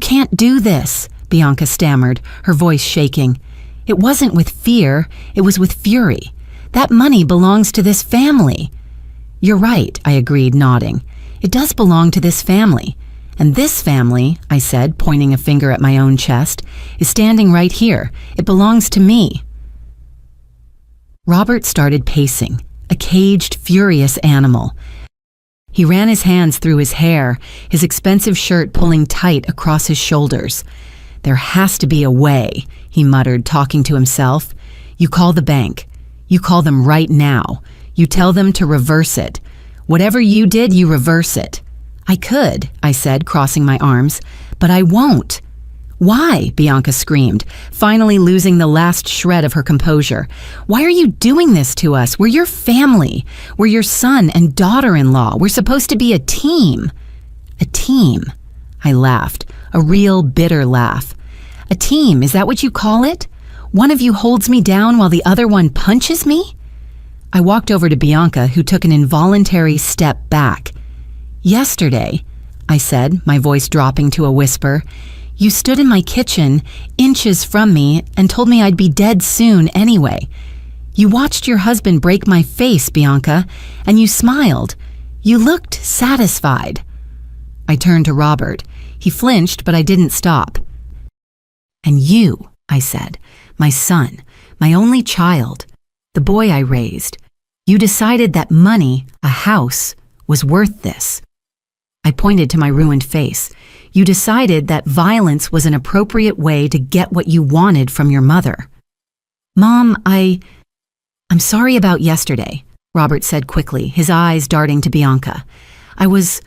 can't do this," Bianca stammered, her voice shaking. "It wasn't with fear, it was with fury. That money belongs to this family." "You're right," I agreed, nodding. "It does belong to this family. And this family," I said, pointing a finger at my own chest, "is standing right here. It belongs to me." Robert started pacing, a caged, furious animal. He ran his hands through his hair, his expensive shirt pulling tight across his shoulders. "There has to be a way," he muttered, talking to himself. "You call the bank. You call them right now. You tell them to reverse it. Whatever you did, you reverse it." "I could," I said, crossing my arms, "but I won't." "Why?" Bianca screamed, finally losing the last shred of her composure. "Why are you doing this to us? We're your family. We're your son and daughter-in-law. We're supposed to be a team." "A team?" I laughed, a real bitter laugh. "A team, is that what you call it? One of you holds me down while the other one punches me?" I walked over to Bianca, who took an involuntary step back. "Yesterday," I said, my voice dropping to a whisper, "you stood in my kitchen, inches from me, and told me I'd be dead soon anyway. You watched your husband break my face, Bianca, and you smiled. You looked satisfied." I turned to Robert. He flinched, but I didn't stop. "And you," I said, "my son, my only child, the boy I raised, you decided that money, a house, was worth this. I pointed to my ruined face. You decided that violence was an appropriate way to get what you wanted from your mother." "Mom, I'm sorry about yesterday," Robert said quickly, his eyes darting to Bianca. I was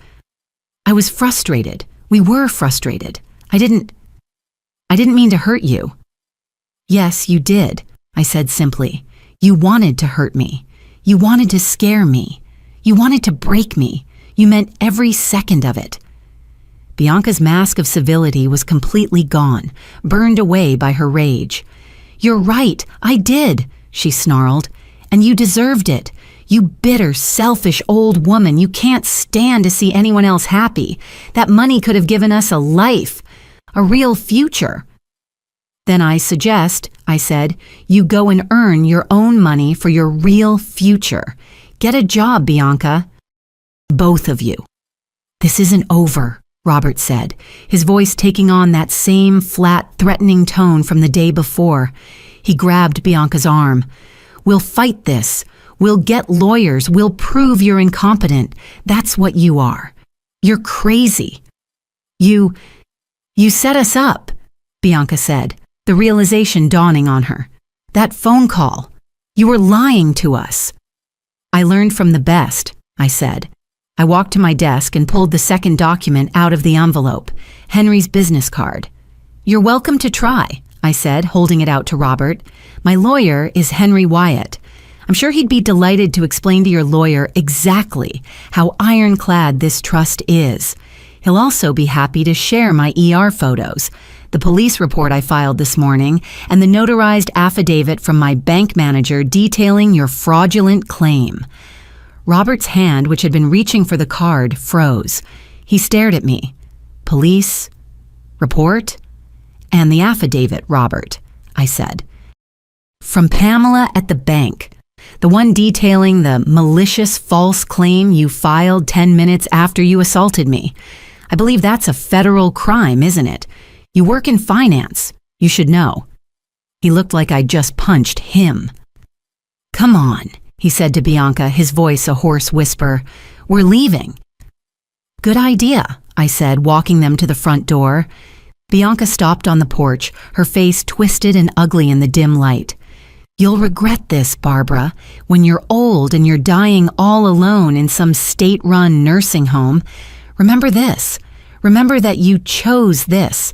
frustrated. We were frustrated. I didn't mean to hurt you." "Yes, you did," I said simply. "You wanted to hurt me. You wanted to scare me. You wanted to break me. You meant every second of it." Bianca's mask of civility was completely gone, burned away by her rage. "You're right, I did," she snarled. "And you deserved it. You bitter, selfish old woman, you can't stand to see anyone else happy. That money could have given us a life, a real future. Then I suggest, I said, you go and earn your own money for your real future. Get a job, Bianca. Both of you. This isn't over, Robert said, his voice taking on that same flat, threatening tone from the day before. He grabbed Bianca's arm. We'll fight this. We'll get lawyers. We'll prove you're incompetent. That's what you are. You're crazy. You set us up, Bianca said, the realization dawning on her. That phone call. You were lying to us. I learned from the best, I said. I walked to my desk and pulled the second document out of the envelope, Henry's business card. You're welcome to try, I said, holding it out to Robert. My lawyer is Henry Wyatt. I'm sure he'd be delighted to explain to your lawyer exactly how ironclad this trust is. He'll also be happy to share my ER photos, the police report I filed this morning, and the notarized affidavit from my bank manager detailing your fraudulent claim. Robert's hand, which had been reaching for the card, froze. He stared at me. Police? Report? And the affidavit, Robert, I said. From Pamela at the bank. The one detailing the malicious false claim you filed 10 minutes after you assaulted me. I believe that's a federal crime, isn't it? You work in finance. You should know. He looked like I'd just punched him. Come on, he said to Bianca, his voice a hoarse whisper. We're leaving. Good idea, I said, walking them to the front door. Bianca stopped on the porch, her face twisted and ugly in the dim light. You'll regret this, Barbara, when you're old and you're dying all alone in some state-run nursing home. Remember this. Remember that you chose this.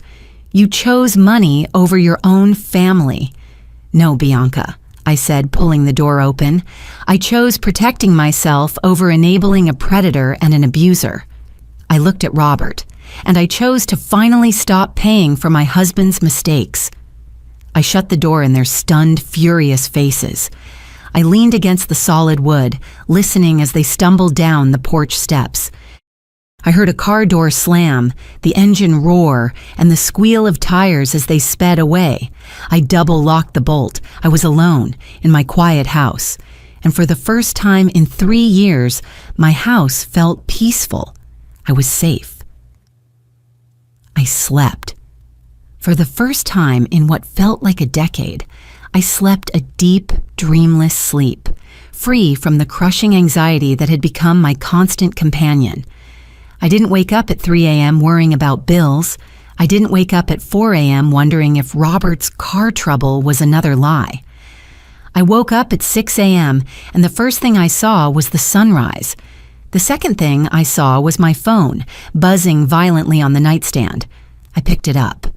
You chose money over your own family. No, Bianca, I said, pulling the door open. I chose protecting myself over enabling a predator and an abuser. I looked at Robert, and I chose to finally stop paying for my husband's mistakes. I shut the door in their stunned, furious faces. I leaned against the solid wood, listening as they stumbled down the porch steps. I heard a car door slam, the engine roar, and the squeal of tires as they sped away. I double-locked the bolt. I was alone, in my quiet house. And for the first time in 3 years, my house felt peaceful. I was safe. I slept. For the first time in what felt like a decade, I slept a deep, dreamless sleep, free from the crushing anxiety that had become my constant companion. I didn't wake up at 3 a.m. worrying about bills. I didn't wake up at 4 a.m. wondering if Robert's car trouble was another lie. I woke up at 6 a.m. and the first thing I saw was the sunrise. The second thing I saw was my phone, buzzing violently on the nightstand. I picked it up.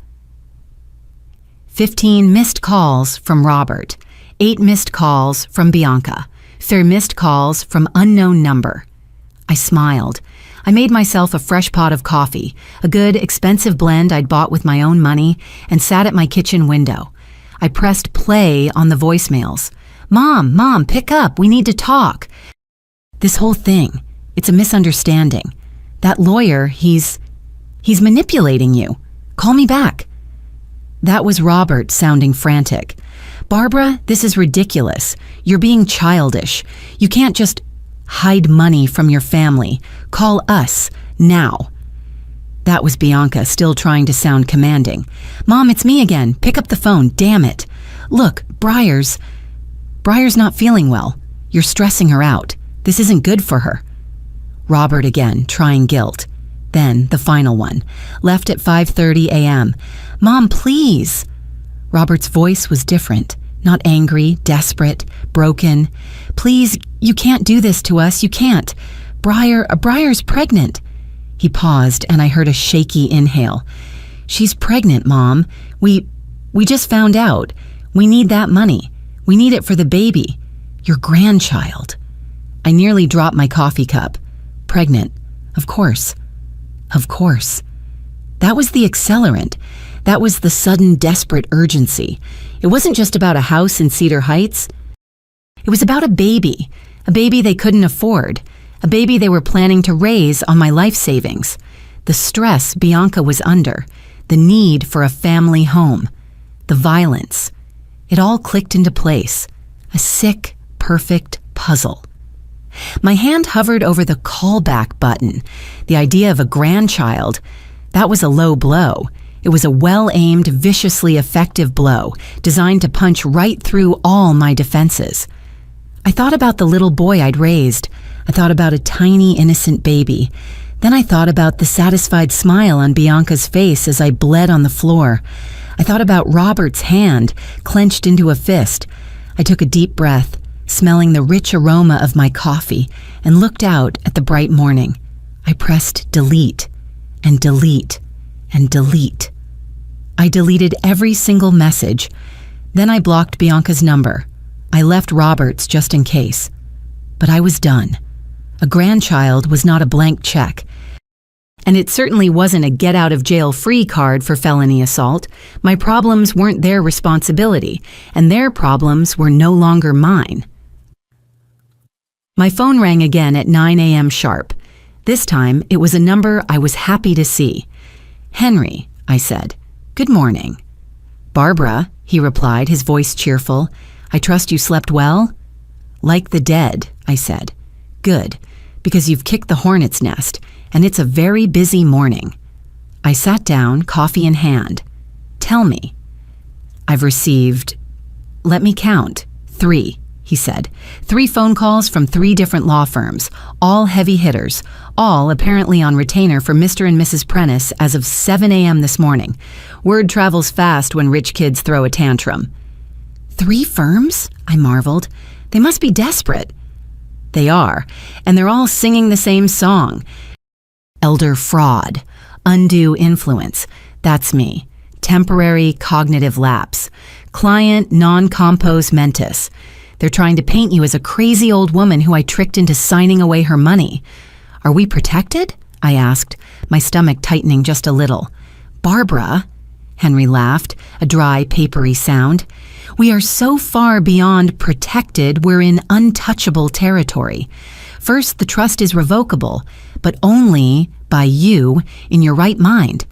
15 missed calls from Robert, 8 missed calls from Bianca, 4 missed calls from unknown number. I smiled. I made myself a fresh pot of coffee, a good, expensive blend I'd bought with my own money, and sat at my kitchen window. I pressed play on the voicemails. Mom, pick up, we need to talk. This whole thing, it's a misunderstanding. That lawyer, he's manipulating you. Call me back. That was Robert sounding frantic. Barbara, this is ridiculous. You're being childish. You can't just hide money from your family. Call us, now. That was Bianca, still trying to sound commanding. Mom, it's me again. Pick up the phone, damn it. Look, Briar's not feeling well. You're stressing her out. This isn't good for her. Robert again, trying guilt. Then the final one, left at 5:30 a.m. Mom, please. Robert's voice was different, not angry, desperate, broken. Please, you can't do this to us, you can't. Briar's pregnant. He paused and I heard a shaky inhale. She's pregnant, Mom. We just found out. We need that money. We need it for the baby. Your grandchild. I nearly dropped my coffee cup. Pregnant. Of course. Of course. That was the accelerant. That was the sudden, desperate urgency. It wasn't just about a house in Cedar Heights. It was about a baby they couldn't afford, a baby they were planning to raise on my life savings, the stress Bianca was under, the need for a family home. the violence. It all clicked into place. A sick, perfect puzzle. My hand hovered over the callback button. The idea of a grandchild. That was a low blow. It was a well-aimed, viciously effective blow, designed to punch right through all my defenses. I thought about the little boy I'd raised. I thought about a tiny, innocent baby. Then I thought about the satisfied smile on Bianca's face as I bled on the floor. I thought about Robert's hand, clenched into a fist. I took a deep breath, smelling the rich aroma of my coffee, and looked out at the bright morning. I pressed delete, and delete, and delete. I deleted every single message. Then I blocked Bianca's number. I left Robert's just in case. But I was done. A grandchild was not a blank check. And it certainly wasn't a get-out-of-jail-free card for felony assault. My problems weren't their responsibility, and their problems were no longer mine. My phone rang again at 9 a.m. sharp. This time, it was a number I was happy to see. "Henry," I said. "Good morning." "Barbara," he replied, his voice cheerful. "I trust you slept well?" "Like the dead," I said. "Good, because you've kicked the hornet's nest, and it's a very busy morning." I sat down, coffee in hand. "Tell me." "I've received, let me count, 3, he said. 3 phone calls from 3 different law firms, all heavy hitters, all apparently on retainer for Mr. and Mrs. Prentice as of 7 a.m. this morning. Word travels fast when rich kids throw a tantrum. 3 firms? I marveled. They must be desperate. They are, and they're all singing the same song. Elder fraud, undue influence, that's me. Temporary cognitive lapse, client non-compos mentis. They're trying to paint you as a crazy old woman who I tricked into signing away her money. Are we protected? I asked, my stomach tightening just a little. Barbara, Henry laughed, a dry, papery sound. We are so far beyond protected, we're in untouchable territory. First, the trust is revocable, but only by you in your right mind.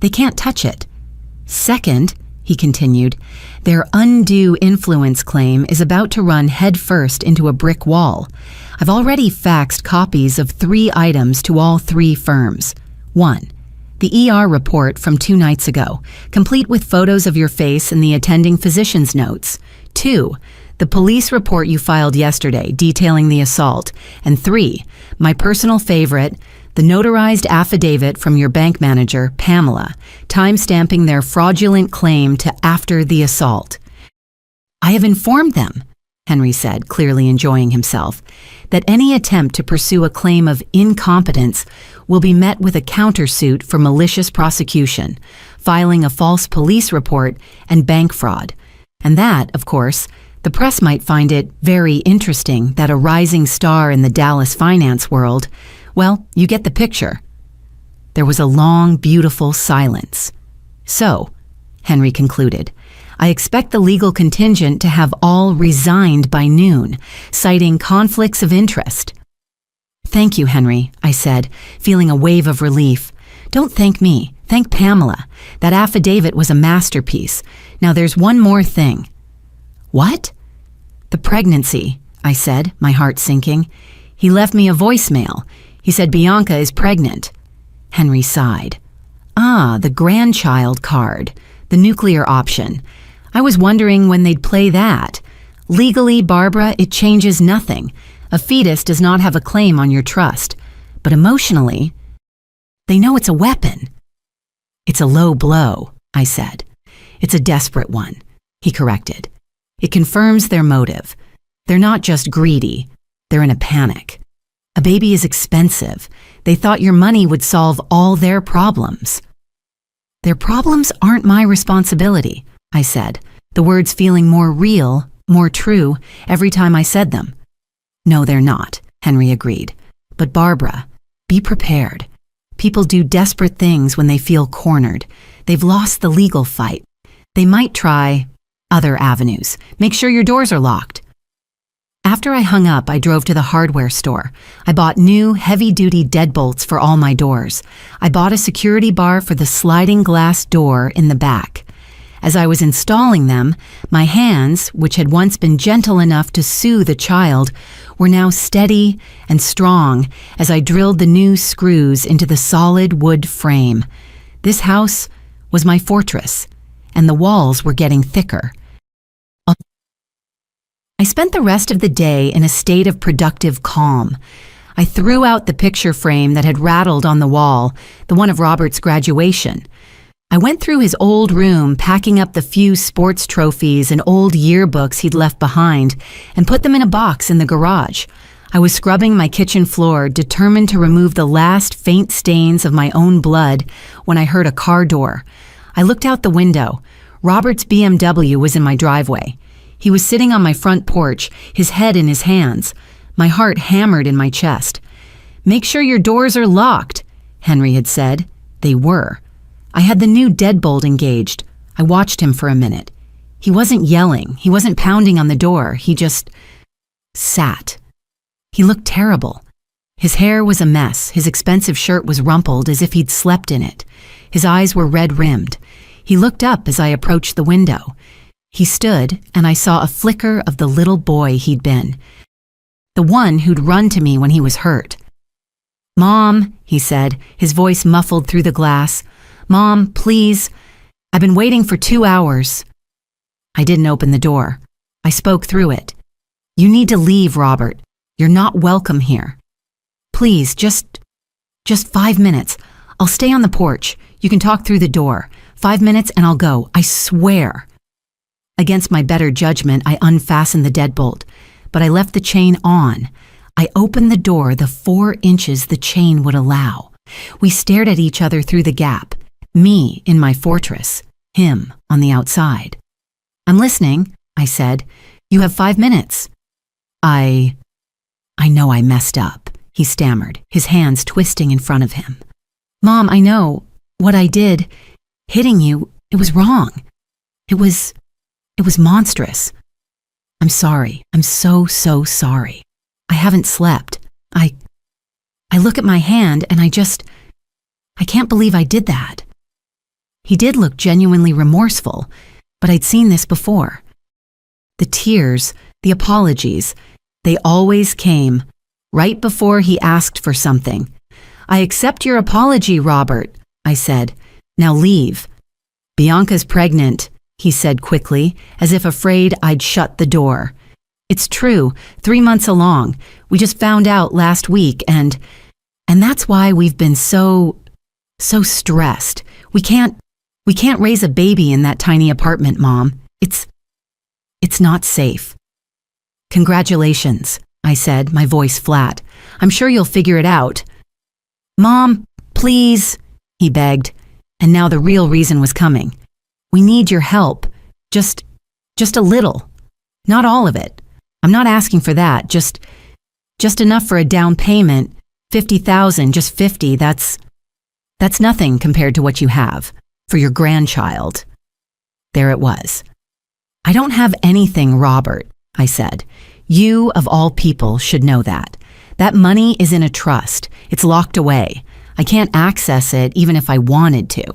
They can't touch it. Second, he continued, their undue influence claim is about to run headfirst into a brick wall. I've already faxed copies of 3 items to all 3 firms. 1. The ER report from 2 nights ago, complete with photos of your face and the attending physician's notes. 2. The police report you filed yesterday detailing the assault. And 3. My personal favorite, the notarized affidavit from your bank manager, Pamela, time-stamping their fraudulent claim to after the assault. I have informed them, Henry said, clearly enjoying himself, that any attempt to pursue a claim of incompetence will be met with a countersuit for malicious prosecution, filing a false police report, and bank fraud. And that, of course, the press might find it very interesting that a rising star in the Dallas finance world, well, you get the picture. There was a long, beautiful silence. So, Henry concluded, I expect the legal contingent to have all resigned by noon, citing conflicts of interest. Thank you, Henry, I said, feeling a wave of relief. Don't thank me. Thank Pamela. That affidavit was a masterpiece. Now there's one more thing. What? The pregnancy, I said, my heart sinking. He left me a voicemail. He said Bianca is pregnant. Henry sighed. Ah, the grandchild card, the nuclear option. I was wondering when they'd play that. Legally, Barbara, it changes nothing. A fetus does not have a claim on your trust. But emotionally, they know it's a weapon. It's a low blow, I said. It's a desperate one, he corrected. It confirms their motive. They're not just greedy. They're in a panic. A baby is expensive. They thought your money would solve all their problems. Their problems aren't my responsibility, I said, the words feeling more real, more true, every time I said them. No, they're not, Henry agreed. But Barbara, be prepared. People do desperate things when they feel cornered. They've lost the legal fight. They might try other avenues. Make sure your doors are locked. After I hung up, I drove to the hardware store. I bought new, heavy-duty deadbolts for all my doors. I bought a security bar for the sliding glass door in the back. As I was installing them, my hands, which had once been gentle enough to soothe a child, were now steady and strong as I drilled the new screws into the solid wood frame. This house was my fortress, and the walls were getting thicker. I spent the rest of the day in a state of productive calm. I threw out the picture frame that had rattled on the wall, the one of Robert's graduation. I went through his old room, packing up the few sports trophies and old yearbooks he'd left behind, and put them in a box in the garage. I was scrubbing my kitchen floor, determined to remove the last faint stains of my own blood, when I heard a car door. I looked out the window. Robert's BMW was in my driveway. He was sitting on my front porch, his head in his hands. My heart hammered in my chest. "Make sure your doors are locked," Henry had said. They were. I had the new deadbolt engaged. I watched him for a minute. He wasn't yelling. He wasn't pounding on the door. He just sat. He looked terrible. His hair was a mess. His expensive shirt was rumpled as if he'd slept in it. His eyes were red-rimmed. He looked up as I approached the window. He stood, and I saw a flicker of the little boy he'd been, the one who'd run to me when he was hurt. "Mom," he said, his voice muffled through the glass. "Mom, please. I've been waiting for 2 hours." I didn't open the door. I spoke through it. "You need to leave, Robert. You're not welcome here. Please, just 5 minutes. I'll stay on the porch. You can talk through the door. 5 minutes and I'll go. I swear." Against my better judgment, I unfastened the deadbolt, but I left the chain on. I opened the door the 4 inches the chain would allow. We stared at each other through the gap, me in my fortress, him on the outside. "I'm listening," I said. "You have 5 minutes. I know I messed up," he stammered, his hands twisting in front of him. "Mom, I know. What I did, hitting you, it was wrong. It was monstrous. I'm sorry. I'm so sorry. I haven't slept. I look at my hand and I can't believe I did that." He did look genuinely remorseful, but I'd seen this before. The tears, the apologies, they always came right before he asked for something. "I accept your apology, Robert," I said. "Now leave." "Bianca's pregnant," he said quickly, as if afraid I'd shut the door. "It's true, 3 months along. We just found out last week, and that's why we've been so stressed. We can't raise a baby in that tiny apartment, Mom. It's not safe." "Congratulations," I said, my voice flat. "I'm sure you'll figure it out." "Mom, please," he begged, and now the real reason was coming. "We need your help. Just a little. Not all of it. I'm not asking for that. Just enough for a down payment. 50,000, just 50. That's nothing compared to what you have for your grandchild." There it was. "I don't have anything, Robert," I said. "You, of all people, should know that. That money is in a trust. It's locked away. I can't access it even if I wanted to."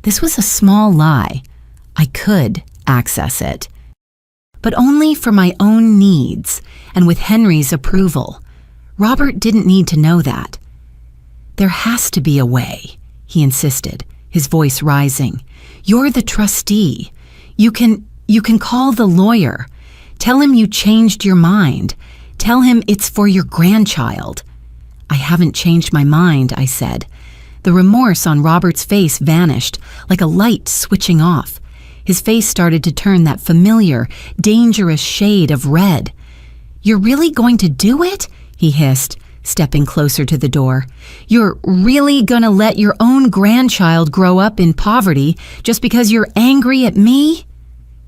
This was a small lie. I could access it, but only for my own needs and with Henry's approval. Robert didn't need to know that. "There has to be a way," he insisted, his voice rising. "You're the trustee. You can call the lawyer. Tell him you changed your mind. Tell him it's for your grandchild." "I haven't changed my mind," I said. The remorse on Robert's face vanished, like a light switching off. His face started to turn that familiar, dangerous shade of red. "You're really going to do it?" he hissed, stepping closer to the door. "You're really gonna let your own grandchild grow up in poverty just because you're angry at me?"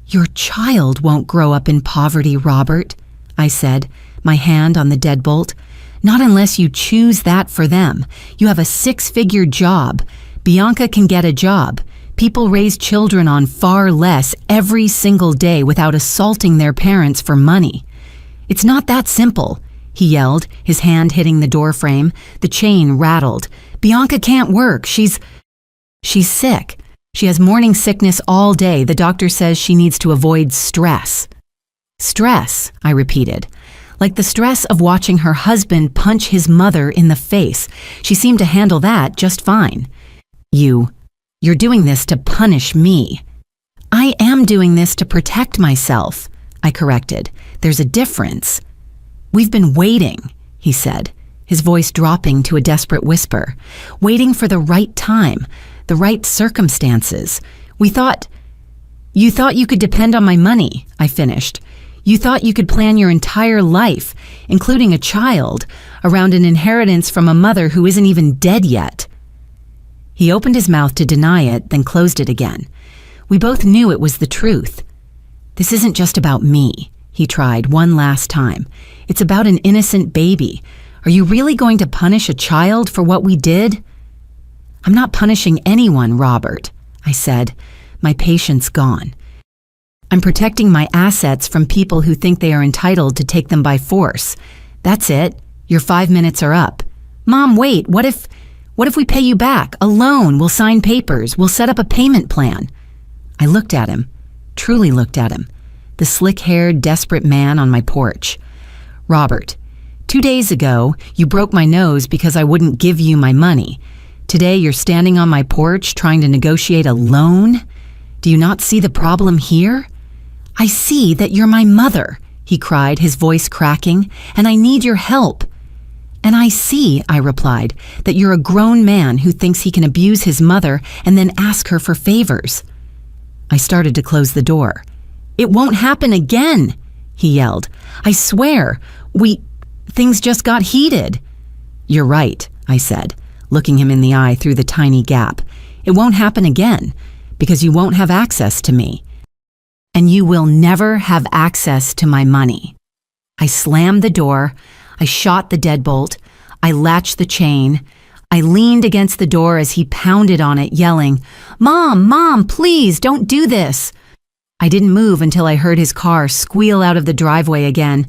"Your child won't grow up in poverty, Robert," I said, my hand on the deadbolt. "Not unless you choose that for them. You have a 6-figure job. Bianca can get a job. People raise children on far less every single day without assaulting their parents for money. It's not that simple," he yelled, his hand hitting the door frame. The chain rattled. "Bianca can't work. She's sick. She has morning sickness all day. The doctor says she needs to avoid stress. Stress, I repeated. Like the stress of watching her husband punch his mother in the face. She seemed to handle that just fine. You're doing this to punish me. I am doing this to protect myself, I corrected. There's a difference. We've been waiting, he said, his voice dropping to a desperate whisper. Waiting for the right time, the right circumstances. You thought you could depend on my money, I finished. You thought you could plan your entire life, including a child, around an inheritance from a mother who isn't even dead yet. He opened his mouth to deny it, then closed it again. We both knew it was the truth. This isn't just about me, he tried one last time. It's about an innocent baby. Are you really going to punish a child for what we did? I'm not punishing anyone, Robert, I said, my patience gone. I'm protecting my assets from people who think they are entitled to take them by force. That's it. Your 5 minutes are up. Mom, wait, what if we pay you back? A loan, we'll sign papers, we'll set up a payment plan. I looked at him, truly looked at him, the slick-haired, desperate man on my porch. Robert, 2 days ago, you broke my nose because I wouldn't give you my money. Today, you're standing on my porch trying to negotiate a loan? Do you not see the problem here? I see that you're my mother, he cried, his voice cracking, and I need your help. And I see, I replied, that you're a grown man who thinks he can abuse his mother and then ask her for favors. I started to close the door. It won't happen again, he yelled. I swear, things just got heated. You're right, I said, looking him in the eye through the tiny gap. It won't happen again, because you won't have access to me. And you will never have access to my money. I slammed the door. I shot the deadbolt. I latched the chain. I leaned against the door as he pounded on it, yelling, Mom, please, don't do this. I didn't move until I heard his car squeal out of the driveway again.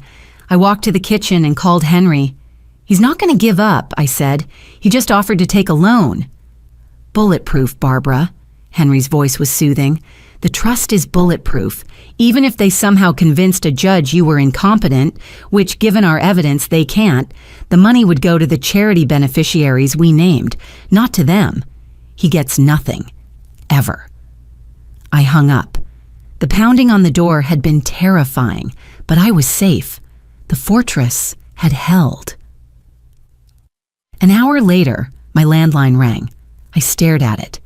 I walked to the kitchen and called Henry. He's not going to give up, I said. He just offered to take a loan. Bulletproof, Barbara. Henry's voice was soothing. The trust is bulletproof. Even if they somehow convinced a judge you were incompetent, which given our evidence they can't, the money would go to the charity beneficiaries we named, not to them. He gets nothing. Ever. I hung up. The pounding on the door had been terrifying, but I was safe. The fortress had held. An hour later, my landline rang. I stared at it.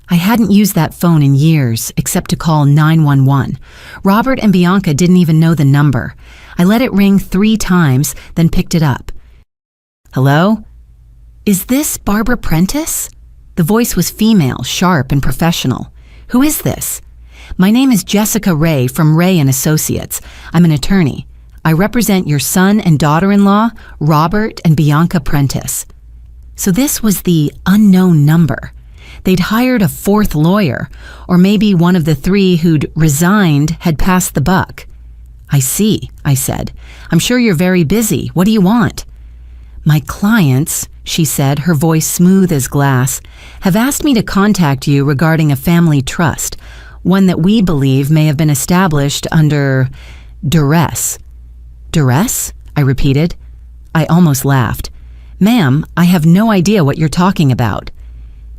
I hadn't used that phone in years, except to call 911. Robert and Bianca didn't even know the number. I let it ring 3 times, then picked it up. Hello? Is this Barbara Prentice? The voice was female, sharp and professional. Who is this? My name is Jessica Ray from Ray & Associates. I'm an attorney. I represent your son and daughter-in-law, Robert and Bianca Prentice. So this was the unknown number. They'd hired a 4th lawyer, or maybe one of the 3 who'd resigned had passed the buck. I see, I said. I'm sure you're very busy. What do you want? My clients, she said, her voice smooth as glass, have asked me to contact you regarding a family trust, one that we believe may have been established under duress. Duress? I repeated. I almost laughed. Ma'am, I have no idea what you're talking about.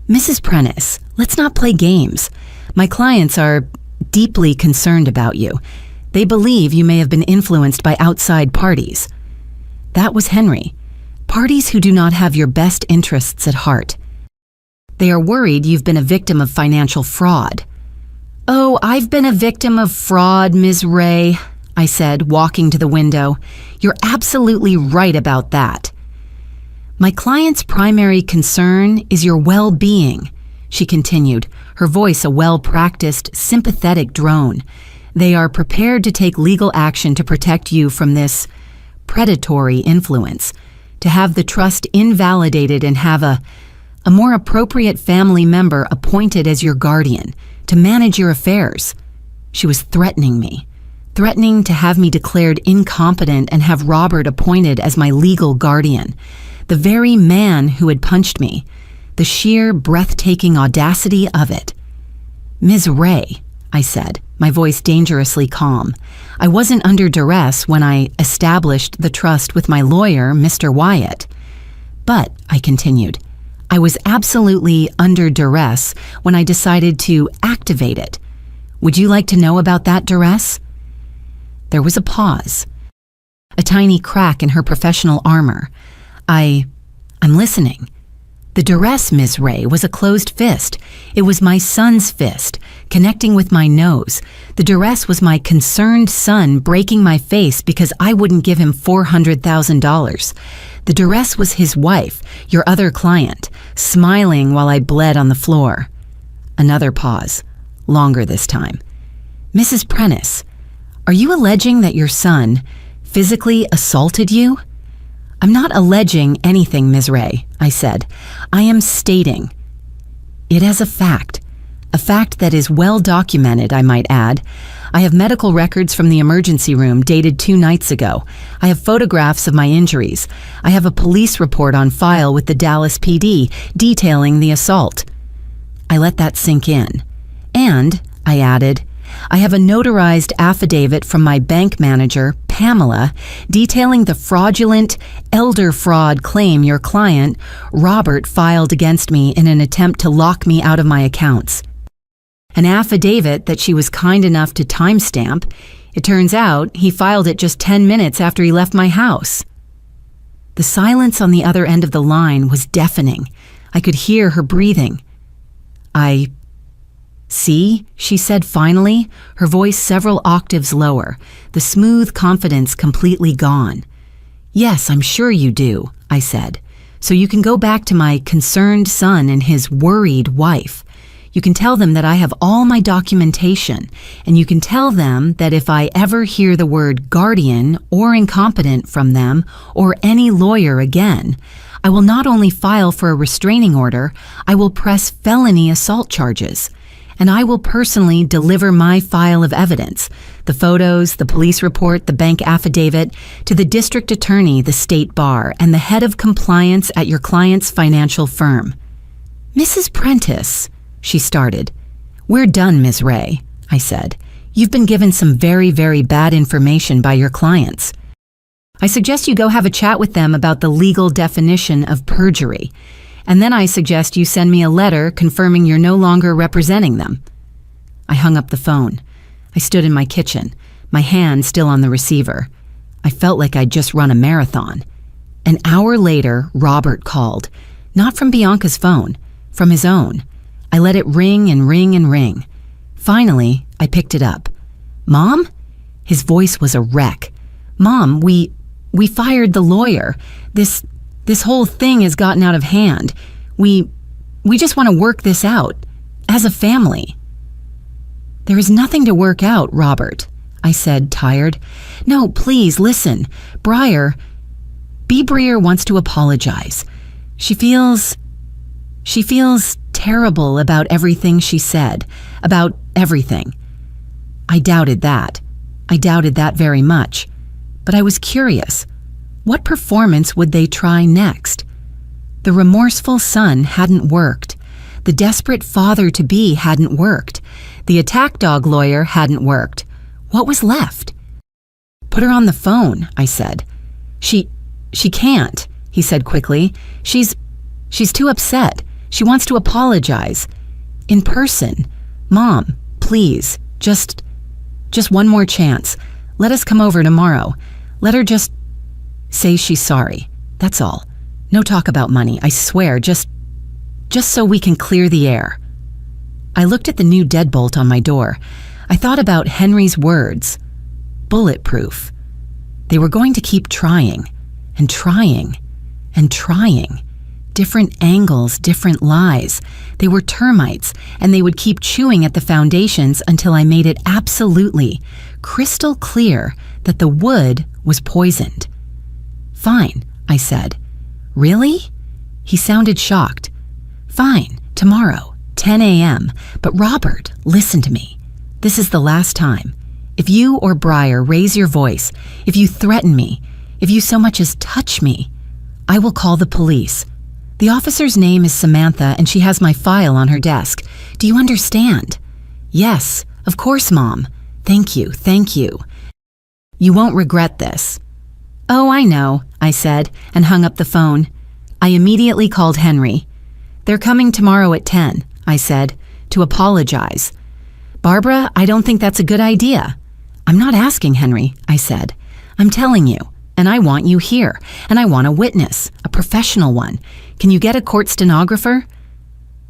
Mrs. Prentice, let's not play games. My clients are deeply concerned about you. They believe you may have been influenced by outside parties. That was Henry. Parties who do not have your best interests at heart. They are worried you've been a victim of financial fraud. Oh, I've been a victim of fraud, Ms. Ray, I said, walking to the window. You're absolutely right about that. My client's primary concern is your well-being, she continued, her voice a well-practiced, sympathetic drone. They are prepared to take legal action to protect you from this predatory influence, to have the trust invalidated and have a more appropriate family member appointed as your guardian, to manage your affairs. She was threatening me, threatening to have me declared incompetent and have Robert appointed as my legal guardian. The very man who had punched me, the sheer breathtaking audacity of it. Ms. Ray, I said, my voice dangerously calm. I wasn't under duress when I established the trust with my lawyer, Mr. Wyatt. But, I continued, I was absolutely under duress when I decided to activate it. Would you like to know about that duress? There was a pause. A tiny crack in her professional armor. I'm listening. The duress, Ms. Ray, was a closed fist. It was my son's fist, connecting with my nose. The duress was my concerned son breaking my face because I wouldn't give him $400,000. The duress was his wife, your other client, smiling while I bled on the floor. Another pause, longer this time. Mrs. Prentice, are you alleging that your son physically assaulted you? I'm not alleging anything, Ms. Ray, I said. I am stating it as a fact that is well documented, I might add. I have medical records from the emergency room dated 2 nights ago. I have photographs of my injuries. I have a police report on file with the Dallas PD detailing the assault. I let that sink in. And, I added, I have a notarized affidavit from my bank manager, Pamela, detailing the fraudulent elder fraud claim your client, Robert, filed against me in an attempt to lock me out of my accounts. An affidavit that she was kind enough to timestamp. It turns out he filed it just 10 minutes after he left my house. The silence on the other end of the line was deafening. I could hear her breathing. See, she said finally, her voice several octaves lower, the smooth confidence completely gone. Yes, I'm sure you do, I said. So you can go back to my concerned son and his worried wife. You can tell them that I have all my documentation, and you can tell them that if I ever hear the word guardian or incompetent from them or any lawyer again, I will not only file for a restraining order, I will press felony assault charges. And I will personally deliver my file of evidence, the photos, the police report, the bank affidavit, to the district attorney, the state bar, and the head of compliance at your client's financial firm. Mrs. Prentice, she started. We're done, Ms. Ray, I said. You've been given some very, very bad information by your clients. I suggest you go have a chat with them about the legal definition of perjury. And then I suggest you send me a letter confirming you're no longer representing them. I hung up the phone. I stood in my kitchen, my hand still on the receiver. I felt like I'd just run a marathon. An hour later, Robert called. Not from Bianca's phone, from his own. I let it ring and ring and ring. Finally, I picked it up. Mom? His voice was a wreck. Mom, we fired the lawyer. This whole thing has gotten out of hand. We just want to work this out, as a family. There is nothing to work out, Robert, I said, tired. No, please, listen. Breer wants to apologize. She feels terrible about everything she said, about everything. I doubted that. I doubted that very much. But I was curious. What performance would they try next? The remorseful son hadn't worked. The desperate father-to-be hadn't worked. The attack dog lawyer hadn't worked. What was left? Put her on the phone, I said. She can't, he said quickly. She's too upset. She wants to apologize. In person. Mom, please, just one more chance. Let us come over tomorrow. Let her just say she's sorry. That's all. No talk about money, I swear, just so we can clear the air. I looked at the new deadbolt on my door. I thought about Henry's words. Bulletproof. They were going to keep trying, and trying, and trying. Different angles, different lies. They were termites, and they would keep chewing at the foundations until I made it absolutely, crystal clear that the wood was poisoned. Fine, I said. Really? He sounded shocked. Fine, tomorrow, 10 a.m. But Robert, listen to me. This is the last time. If you or Breer raise your voice, if you threaten me, if you so much as touch me, I will call the police. The officer's name is Samantha, and she has my file on her desk. Do you understand? Yes, of course, Mom. Thank you, thank you. You won't regret this. Oh, I know, I said, and hung up the phone. I immediately called Henry. They're coming tomorrow at 10, I said, to apologize. Barbara, I don't think that's a good idea. I'm not asking, Henry, I said. I'm telling you, and I want you here, and I want a witness, a professional one. Can you get a court stenographer?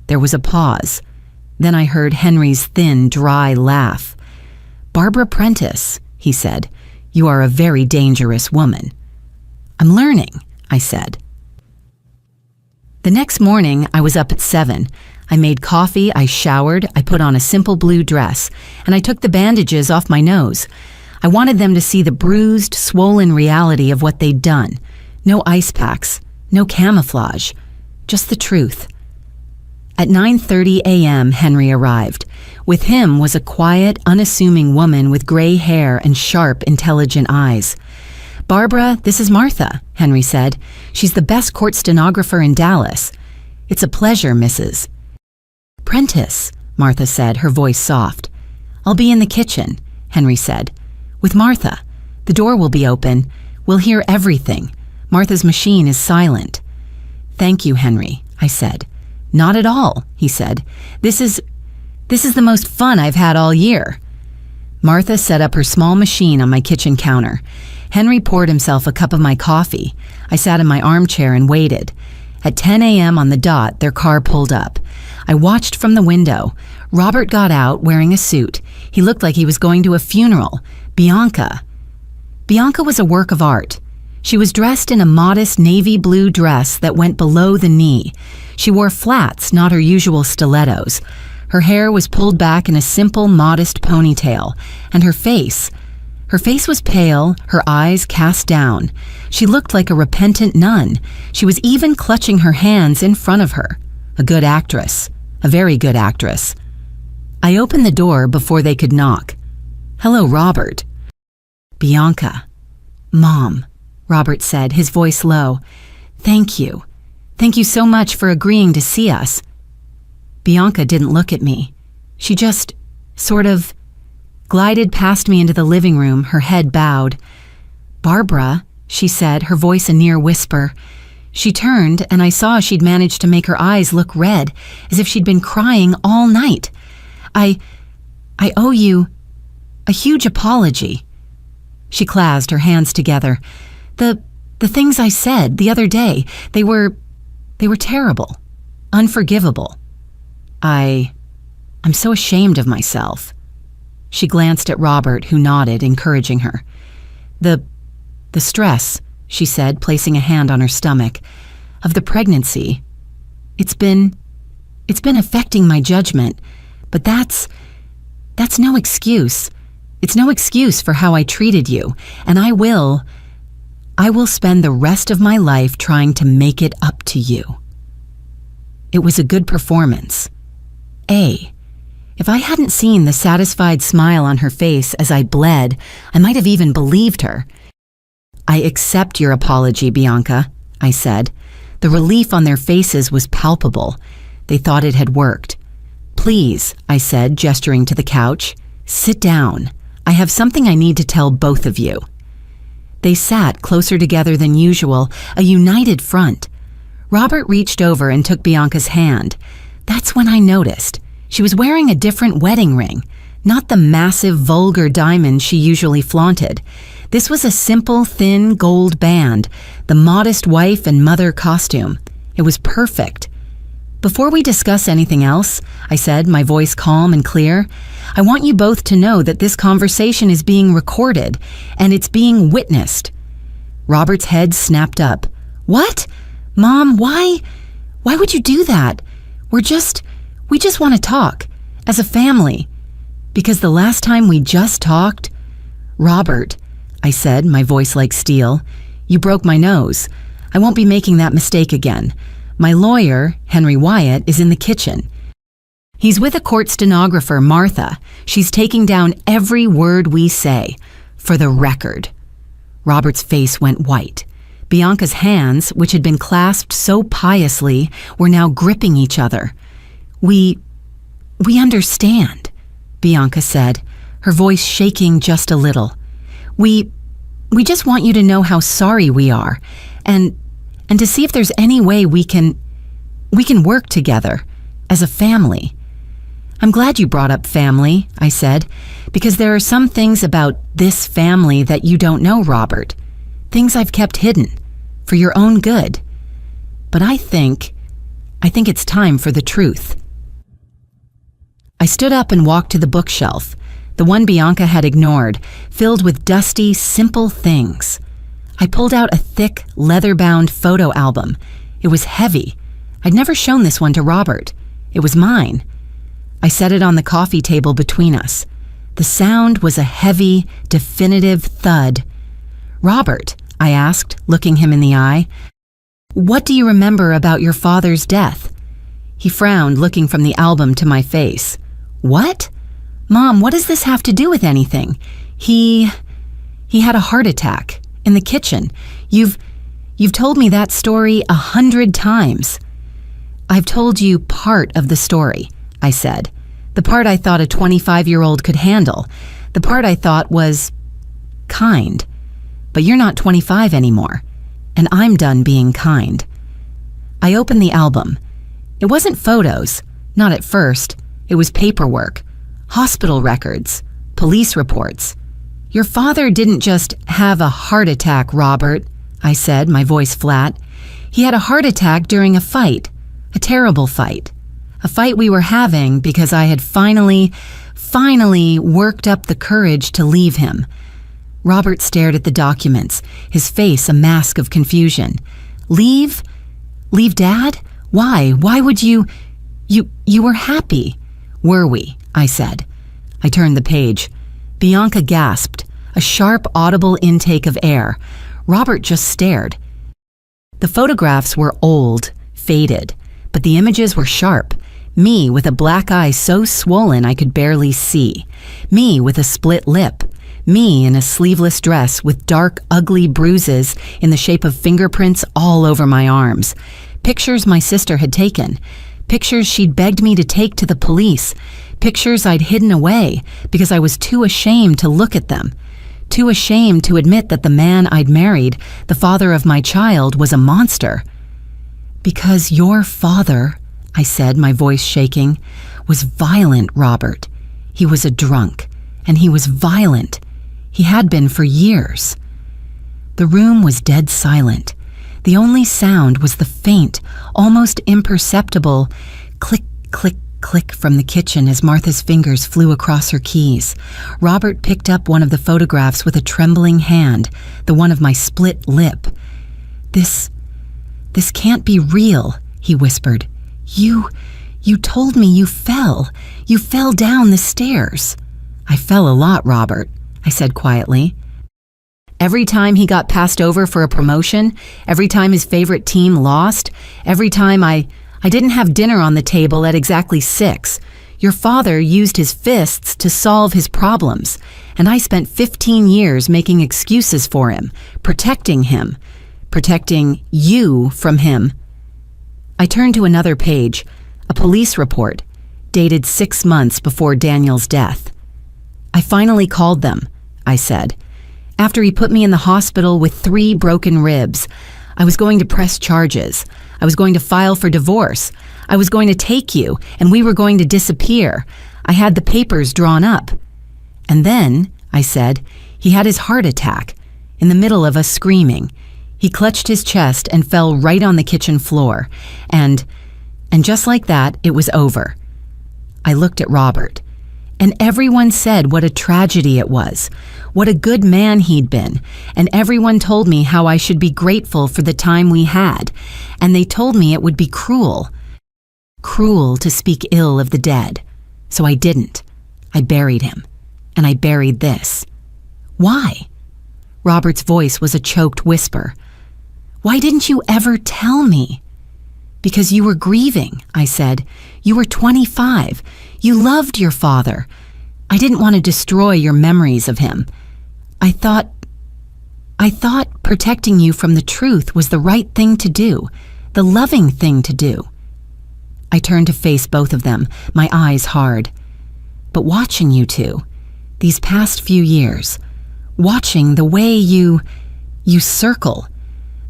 There was a pause. Then I heard Henry's thin, dry laugh. Barbara Prentice, he said, you are a very dangerous woman. I'm learning, I said. The next morning, I was up at 7. I made coffee, I showered, I put on a simple blue dress, and I took the bandages off my nose. I wanted them to see the bruised, swollen reality of what they'd done. No ice packs, no camouflage, just the truth. At 9:30 a.m., Henry arrived. With him was a quiet, unassuming woman with gray hair and sharp, intelligent eyes. Barbara, this is Martha, Henry said. She's the best court stenographer in Dallas. It's a pleasure, Mrs. Prentice, Martha said, her voice soft. I'll be in the kitchen, Henry said. With Martha. The door will be open. We'll hear everything. Martha's machine is silent. Thank you, Henry, I said. Not at all, he said. This is the most fun I've had all year. Martha set up her small machine on my kitchen counter. Henry poured himself a cup of my coffee. I sat in my armchair and waited. At 10 a.m. on the dot, their car pulled up. I watched from the window. Robert got out wearing a suit. He looked like he was going to a funeral. Bianca was a work of art. She was dressed in a modest navy blue dress that went below the knee. She wore flats, not her usual stilettos. Her hair was pulled back in a simple, modest ponytail, and her face was pale, her eyes cast down. She looked like a repentant nun. She was even clutching her hands in front of her. A good actress, a very good actress. I opened the door before they could knock. Hello, Robert. Bianca. Mom, Robert said, his voice low. Thank you. Thank you so much for agreeing to see us. Bianca didn't look at me. She just sort of glided past me into the living room, her head bowed. Barbara, she said, her voice a near whisper. She turned, and I saw she'd managed to make her eyes look red, as if she'd been crying all night. I owe you a huge apology. She clasped her hands together. The things I said the other day, they were terrible, unforgivable. I'm so ashamed of myself. She glanced at Robert, who nodded, encouraging her. The stress, she said, placing a hand on her stomach, of the pregnancy. It's been affecting my judgment, but that's no excuse. It's no excuse for how I treated you, and I will spend the rest of my life trying to make it up to you. It was a good performance. If I hadn't seen the satisfied smile on her face as I bled, I might have even believed her. I accept your apology, Bianca, I said. The relief on their faces was palpable. They thought it had worked. Please, I said, gesturing to the couch, sit down. I have something I need to tell both of you. They sat closer together than usual, a united front. Robert reached over and took Bianca's hand. That's when I noticed. She was wearing a different wedding ring, not the massive, vulgar diamond she usually flaunted. This was a simple, thin gold band, the modest wife and mother costume. It was perfect. Before we discuss anything else, I said, my voice calm and clear, I want you both to know that this conversation is being recorded, and it's being witnessed. Robert's head snapped up. What? Mom, why? Why would you do that? We just want to talk, as a family. Because the last time we just talked, Robert, I said, my voice like steel, you broke my nose. I won't be making that mistake again. My lawyer, Henry Wyatt, is in the kitchen. He's with a court stenographer, Martha. She's taking down every word we say, for the record. Robert's face went white. Bianca's hands, which had been clasped so piously, were now gripping each other. We understand, Bianca said, her voice shaking just a little. We just want you to know how sorry we are, and to see if there's any way we can work together as a family. I'm glad you brought up family, I said, because there are some things about this family that you don't know, Robert. Things I've kept hidden, for your own good. But I think it's time for the truth. I stood up and walked to the bookshelf, the one Bianca had ignored, filled with dusty, simple things. I pulled out a thick, leather-bound photo album. It was heavy. I'd never shown this one to Robert. It was mine. I set it on the coffee table between us. The sound was a heavy, definitive thud. "Robert," I asked, looking him in the eye, "what do you remember about your father's death?" He frowned, looking from the album to my face. "What? Mom, what does this have to do with anything? He had a heart attack in the kitchen. You've told me that story 100 times." "I've told you part of the story," I said. "The part I thought a 25-year-old could handle. The part I thought was kind. But you're not 25 anymore, and I'm done being kind." I opened the album. It wasn't photos, not at first. It was paperwork, hospital records, police reports. "Your father didn't just have a heart attack, Robert," I said, my voice flat. "He had a heart attack during a fight, a terrible fight. A fight we were having because I had finally worked up the courage to leave him." Robert stared at the documents, his face a mask of confusion. "Leave? Leave Dad? Why? Why would you were happy." "Were we?" I said. I turned the page. Bianca gasped, a sharp, audible intake of air. Robert just stared. The photographs were old, faded, but the images were sharp. Me with a black eye so swollen I could barely see. Me with a split lip. Me in a sleeveless dress with dark, ugly bruises in the shape of fingerprints all over my arms. Pictures my sister had taken. Pictures she'd begged me to take to the police. Pictures I'd hidden away because I was too ashamed to look at them. Too ashamed to admit that the man I'd married, the father of my child, was a monster. "Because your father," I said, my voice shaking, "was violent, Robert. He was a drunk, and he was violent. He had been for years." The room was dead silent. The only sound was the faint, almost imperceptible click, click, click from the kitchen as Martha's fingers flew across her keys. Robert picked up one of the photographs with a trembling hand, the one of my split lip. This can't be real," he whispered. You told me you fell. You fell down the stairs." "I fell a lot, Robert," I said quietly. "Every time he got passed over for a promotion, every time his favorite team lost, every time I didn't have dinner on the table at exactly 6. Your father used his fists to solve his problems, and I spent 15 years making excuses for him, protecting him, protecting you from him." I turned to another page, a police report, dated 6 months before Daniel's death. "I finally called them," I said. "After he put me in the hospital with 3 broken ribs, I was going to press charges. I was going to file for divorce. I was going to take you, and we were going to disappear. I had the papers drawn up. And then," I said, "he had his heart attack, in the middle of us screaming. He clutched his chest and fell right on the kitchen floor. And just like that, it was over." I looked at Robert. And everyone said what a tragedy it was, what a good man he'd been, and everyone told me how I should be grateful for the time we had, and they told me it would be cruel to speak ill of the dead. So I didn't. I buried him, and I buried this. "Why?" Robert's voice was a choked whisper. "Why didn't you ever tell me?" "Because you were grieving," I said. "You were 25. You loved your father. I didn't want to destroy your memories of him. I thought protecting you from the truth was the right thing to do, the loving thing to do." I turned to face both of them, my eyes hard. But watching you two, these past few years, watching the way you circle,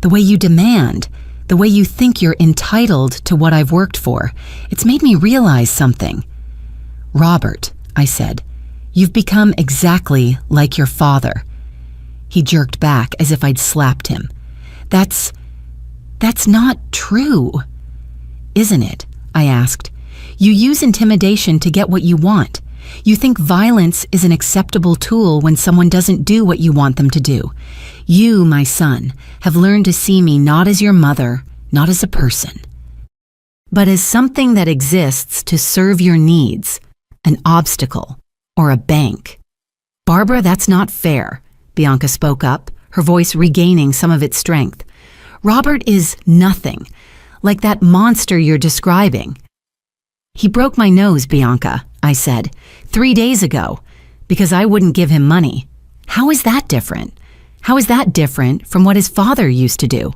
the way you demand, the way you think you're entitled to what I've worked for, it's made me realize something. Robert, I said, you've become exactly like your father. He jerked back as if I'd slapped him. That's not true. Isn't it? I asked. You use intimidation to get what you want. You think violence is an acceptable tool when someone doesn't do what you want them to do. You, my son, have learned to see me not as your mother, not as a person, but as something that exists to serve your needs, an obstacle, or a bank. Barbara, that's not fair, Bianca spoke up, her voice regaining some of its strength. Robert is nothing, like that monster you're describing. He broke my nose, Bianca, I said, 3 days ago, because I wouldn't give him money. How is that different? How is that different from what his father used to do?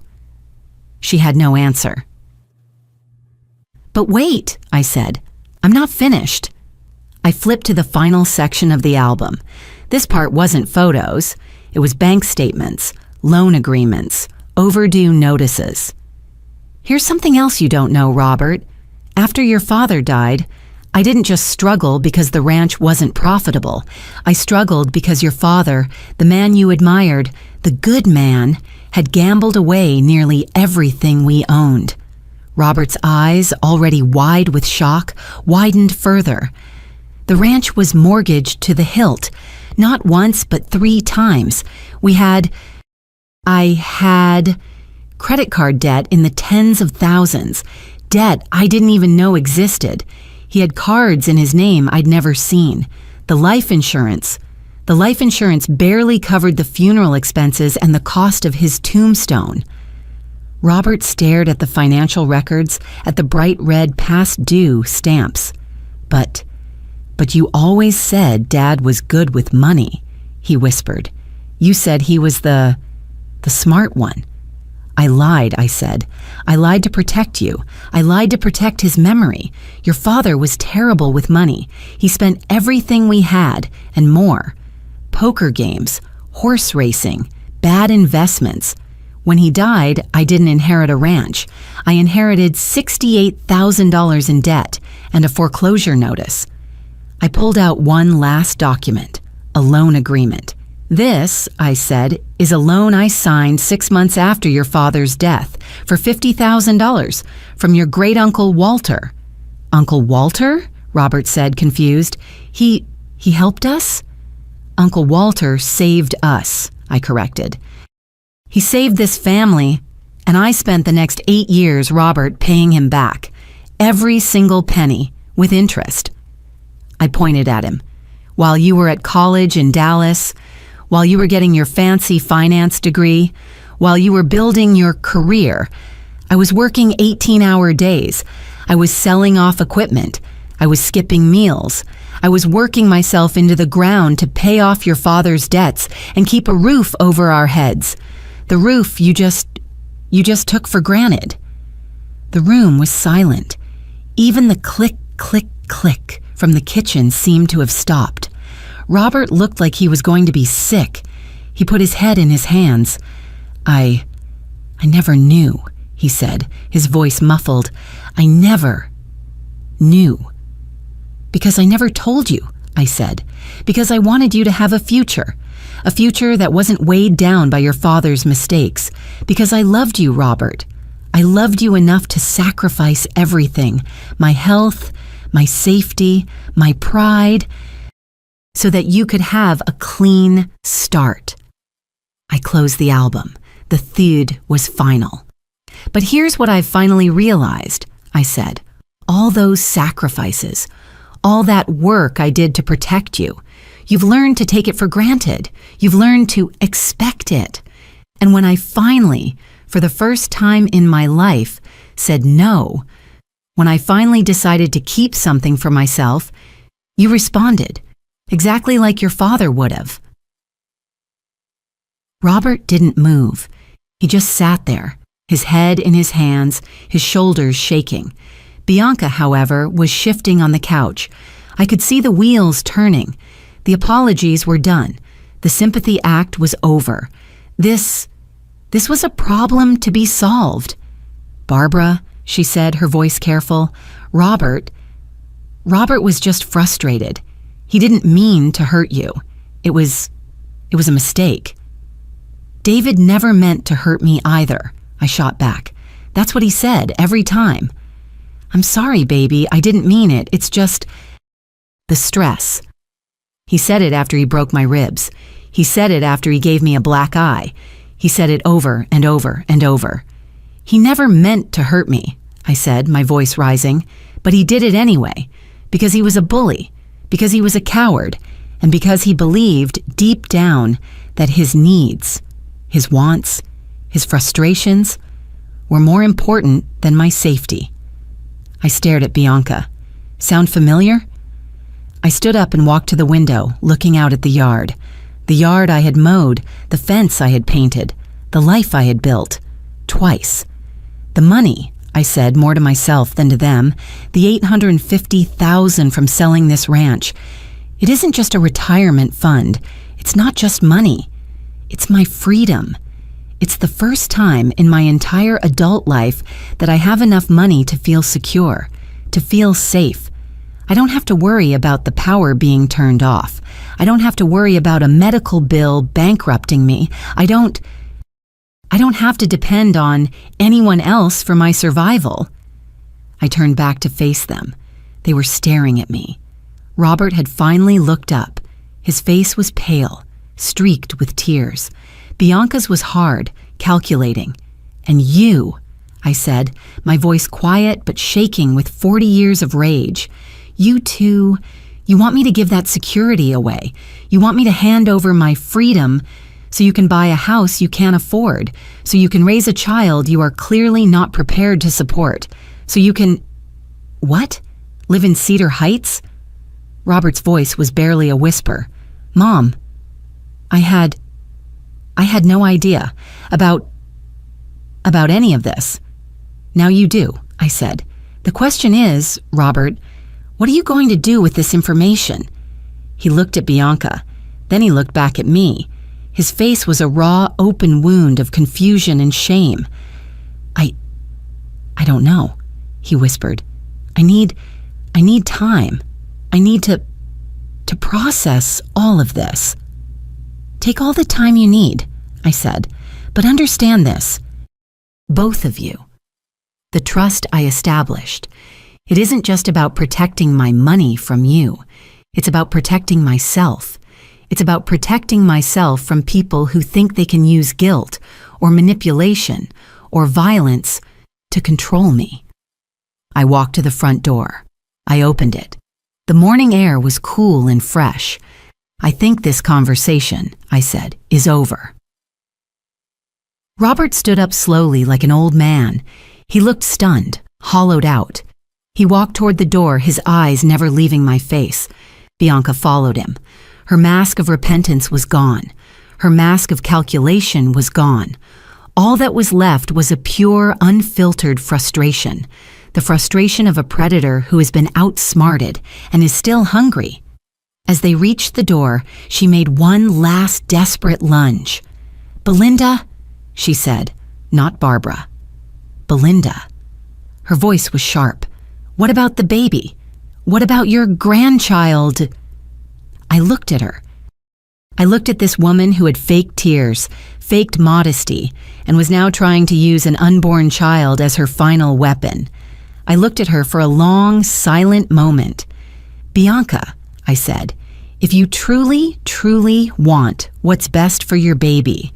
She had no answer. But wait, I said, I'm not finished. I flipped to the final section of the album. This part wasn't photos. It was bank statements, loan agreements, overdue notices. Here's something else you don't know, Robert. After your father died, I didn't just struggle because the ranch wasn't profitable. I struggled because your father, the man you admired, the good man, had gambled away nearly everything we owned. Robert's eyes, already wide with shock, widened further. The ranch was mortgaged to the hilt, not once but 3 times. I had credit card debt in the tens of thousands, debt I didn't even know existed. He had cards in his name I'd never seen. The life insurance barely covered the funeral expenses and the cost of his tombstone. Robert stared at the financial records, at the bright red past due stamps. But you always said Dad was good with money, he whispered. You said he was the smart one. I lied, I said. I lied to protect you. I lied to protect his memory. Your father was terrible with money. He spent everything we had and more. Poker games, horse racing, bad investments. When he died, I didn't inherit a ranch. I inherited $68,000 in debt and a foreclosure notice. I pulled out one last document, a loan agreement. This, I said, is a loan I signed 6 months after your father's death for $50,000 from your great-uncle Walter. Uncle Walter? Robert said, confused. He helped us? Uncle Walter saved us, I corrected. He saved this family, and I spent the next 8 years, Robert, paying him back. Every single penny, with interest. I pointed at him. While you were at college in Dallas, while you were getting your fancy finance degree, while you were building your career, I was working 18-hour days. I was selling off equipment. I was skipping meals. I was working myself into the ground to pay off your father's debts and keep a roof over our heads. The roof you just took for granted. The room was silent. Even the click, click, click from the kitchen seemed to have stopped. Robert looked like he was going to be sick. He put his head in his hands. I never knew, he said, his voice muffled. I never knew. Because I never told you, I said. Because I wanted you to have a future that wasn't weighed down by your father's mistakes. Because I loved you, Robert. I loved you enough to sacrifice everything, my health, my safety, my pride, so that you could have a clean start. I closed the album. The thud was final. But here's what I've finally realized, I said. All those sacrifices, all that work I did to protect you, you've learned to take it for granted. You've learned to expect it. And when I finally, for the first time in my life, said no, when I finally decided to keep something for myself, you responded. Exactly like your father would have. Robert didn't move. He just sat there, his head in his hands, his shoulders shaking. Bianca, however, was shifting on the couch. I could see the wheels turning. The apologies were done. The sympathy act was over. This was a problem to be solved. "Barbara," she said, her voice careful, Robert was just frustrated. He didn't mean to hurt you. It was a mistake." "David never meant to hurt me either," I shot back. "That's what he said every time." "I'm sorry, baby. I didn't mean it. It's just the stress." He said it after he broke my ribs. He said it after he gave me a black eye. He said it over and over and over. "He never meant to hurt me," I said, my voice rising, "but he did it anyway, because he was a bully, because he was a coward, and because he believed deep down that his needs, his wants, his frustrations were more important than my safety." I stared at Bianca. "Sound familiar?" I stood up and walked to the window, looking out at the yard I had mowed, the fence I had painted, the life I had built, twice. "The money," I said, more to myself than to them, "the $850,000 from selling this ranch. It isn't just a retirement fund. It's not just money. It's my freedom. It's the first time in my entire adult life that I have enough money to feel secure, to feel safe. I don't have to worry about the power being turned off. I don't have to worry about a medical bill bankrupting me. I don't have to depend on anyone else for my survival." I turned back to face them. They were staring at me. Robert had finally looked up. His face was pale, streaked with tears. Bianca's was hard, calculating. "And you," I said, my voice quiet but shaking with 40 years of rage. "You too, you want me to give that security away. You want me to hand over my freedom so you can buy a house you can't afford, so you can raise a child you are clearly not prepared to support, so you can—" "What? Live in Cedar Heights?" Robert's voice was barely a whisper. "Mom, I had no idea about any of this." "Now you do," I said. "The question is, Robert, what are you going to do with this information?" He looked at Bianca. Then he looked back at me. His face was a raw, open wound of confusion and shame. I don't know," he whispered. I need time. I need to process all of this." "Take all the time you need," I said, "but understand this. Both of you. The trust I established. It isn't just about protecting my money from you. It's about protecting myself. It's about protecting myself from people who think they can use guilt or manipulation or violence to control me." I walked to the front door. I opened it. The morning air was cool and fresh. "I think this conversation," I said, "is over." Robert stood up slowly like an old man. He looked stunned, hollowed out. He walked toward the door, his eyes never leaving my face. Bianca followed him. Her mask of repentance was gone. Her mask of calculation was gone. All that was left was a pure, unfiltered frustration. The frustration of a predator who has been outsmarted and is still hungry. As they reached the door, she made one last desperate lunge. "Belinda," she said, not Barbara. "Belinda." Her voice was sharp. "What about the baby? What about your grandchild?" I looked at her. I looked at this woman who had faked tears, faked modesty, and was now trying to use an unborn child as her final weapon. I looked at her for a long, silent moment. "Bianca," I said, "if you truly, truly want what's best for your baby,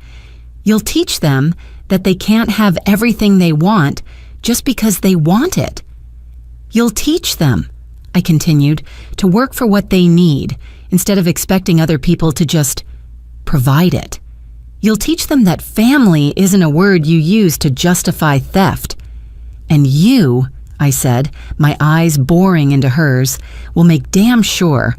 you'll teach them that they can't have everything they want just because they want it. You'll teach them," I continued, "to work for what they need instead of expecting other people to just provide it. You'll teach them that family isn't a word you use to justify theft. And you," I said, my eyes boring into hers, "will make damn sure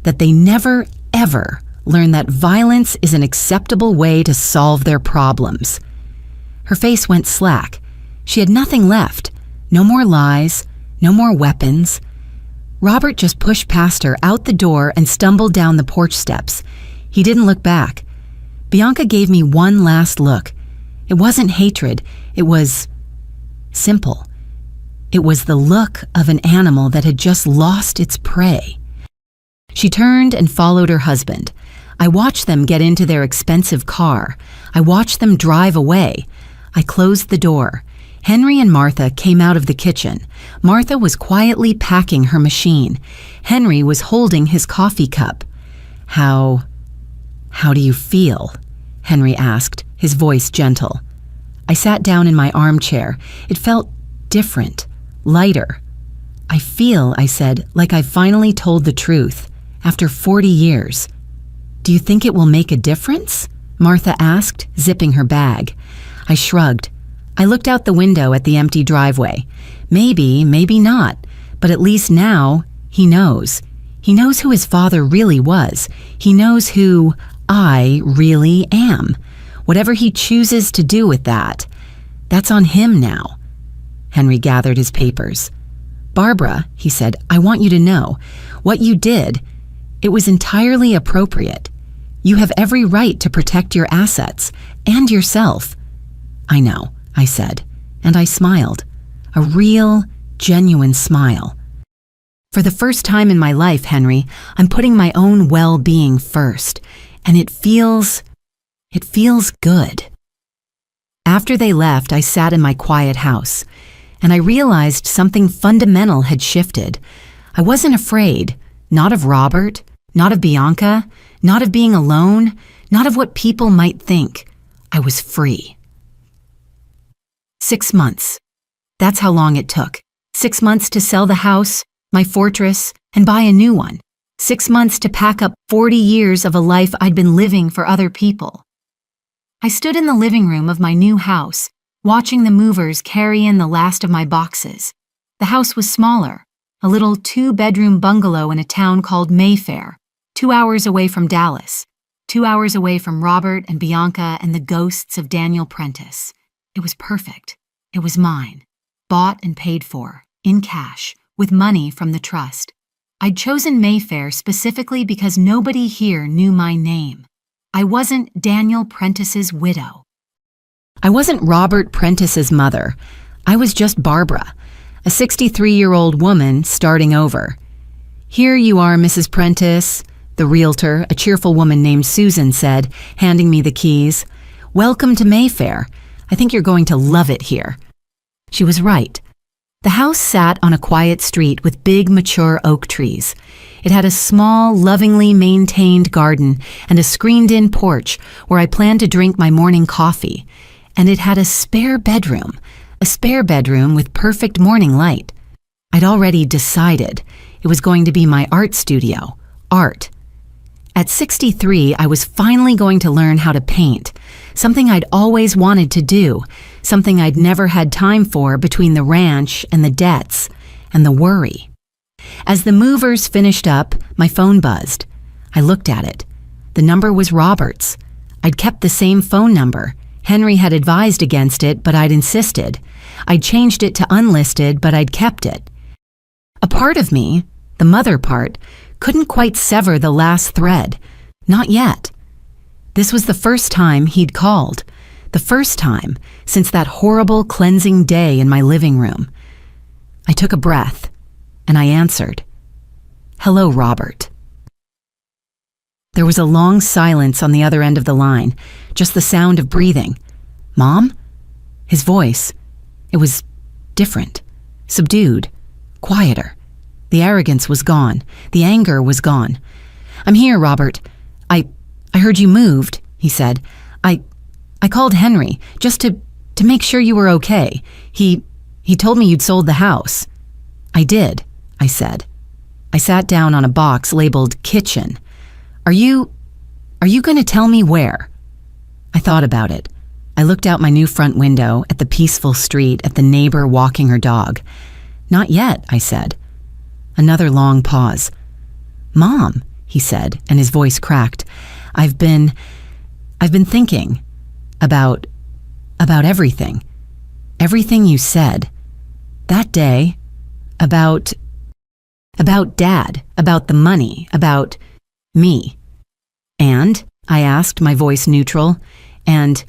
that they never, ever learn that violence is an acceptable way to solve their problems." Her face went slack. She had nothing left. No more lies, no more weapons. Robert just pushed past her out the door and stumbled down the porch steps. He didn't look back. Bianca gave me one last look. It wasn't hatred. It was simple. It was the look of an animal that had just lost its prey. She turned and followed her husband. I watched them get into their expensive car. I watched them drive away. I closed the door. Henry and Martha came out of the kitchen. Martha was quietly packing her machine. Henry was holding his coffee cup. How do you feel?" Henry asked, his voice gentle. I sat down in my armchair. It felt different, lighter. "I feel," I said, "like I finally told the truth, after 40 years. "Do you think it will make a difference?" Martha asked, zipping her bag. I shrugged. I looked out the window at the empty driveway. Maybe, maybe not, but at least now he knows. He knows who his father really was. He knows who I really am. Whatever he chooses to do with that, that's on him now. Henry gathered his papers. "Barbara," he said, "I want you to know, what you did, it was entirely appropriate. You have every right to protect your assets and yourself." "I know," I said, and I smiled. A real, genuine smile. "For the first time in my life, Henry, I'm putting my own well-being first, and it feels good." After they left, I sat in my quiet house, and I realized something fundamental had shifted. I wasn't afraid, not of Robert, not of Bianca, not of being alone, not of what people might think. I was free. 6 months. That's how long it took. 6 months to sell the house, my fortress, and buy a new one. 6 months to pack up 40 years of a life I'd been living for other people. I stood in the living room of my new house, watching the movers carry in the last of my boxes. The house was smaller, a little 2-bedroom bungalow in a town called Mayfair, 2 hours away from Dallas, 2 hours away from Robert and Bianca and the ghosts of Daniel Prentice. It was perfect. It was mine, bought and paid for, in cash, with money from the trust. I'd chosen Mayfair specifically because nobody here knew my name. I wasn't Daniel Prentice's widow. I wasn't Robert Prentice's mother. I was just Barbara, a 63-year-old woman starting over. "Here you are, Mrs. Prentice," the realtor, a cheerful woman named Susan, said, handing me the keys. "Welcome to Mayfair. I think you're going to love it here." She was right. The house sat on a quiet street with big, mature oak trees. It had a small, lovingly maintained garden and a screened-in porch where I planned to drink my morning coffee. And it had a spare bedroom with perfect morning light. I'd already decided it was going to be my art studio, art. At 63, I was finally going to learn how to paint, something I'd always wanted to do, something I'd never had time for between the ranch and the debts and the worry. As the movers finished up, my phone buzzed. I looked at it. The number was Robert's. I'd kept the same phone number. Henry had advised against it, but I'd insisted. I'd changed it to unlisted, but I'd kept it. A part of me, the mother part, couldn't quite sever the last thread. Not yet. This was the first time he'd called. The first time since that horrible cleansing day in my living room. I took a breath, and I answered. "Hello, Robert." There was a long silence on the other end of the line, just the sound of breathing. "Mom?" His voice. It was different, subdued, quieter. The arrogance was gone. The anger was gone. "I'm here, Robert. I heard you moved," he said. I called Henry just to make sure you were okay. He told me you'd sold the house." "I did," I said. I sat down on a box labeled kitchen. Are you going to tell me where?" I thought about it. I looked out my new front window at the peaceful street, at the neighbor walking her dog. "Not yet," I said. Another long pause. "Mom," he said, and his voice cracked. I've been thinking about everything. Everything you said. That day, about About Dad, about the money, about me. And, I asked, my voice neutral, and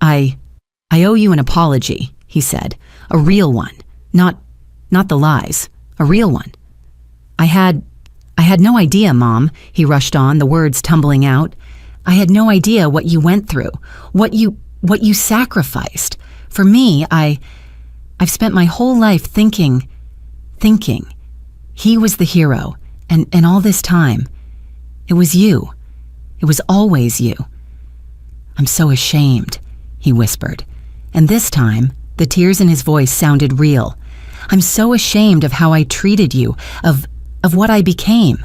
I owe you an apology, he said. A real one. Not the lies. A real one. I had no idea, Mom, he rushed on, the words tumbling out. I had no idea what you went through, what you sacrificed. For me, I've spent my whole life thinking. He was the hero, and all this time, it was you. It was always you. I'm so ashamed, he whispered, and this time, the tears in his voice sounded real. I'm so ashamed of how I treated you, of what I became.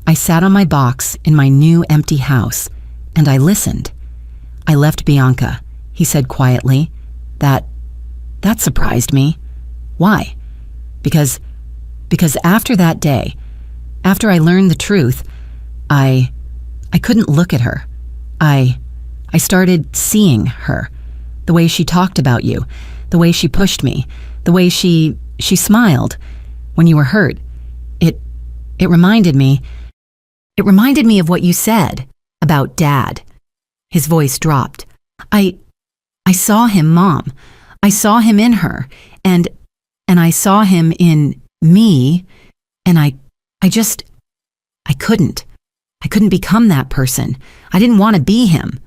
I sat on my box in my new empty house, and I listened. I left Bianca, he said quietly. That surprised me. Why? Because after that day, after I learned the truth, I couldn't look at her. I started seeing her. The way she talked about you, the way she pushed me, the way she smiled when you were hurt. It reminded me of what you said about Dad. His voice dropped. I saw him, Mom. I saw him in her, and I saw him in me, and I couldn't. I couldn't become that person. I didn't want to be him.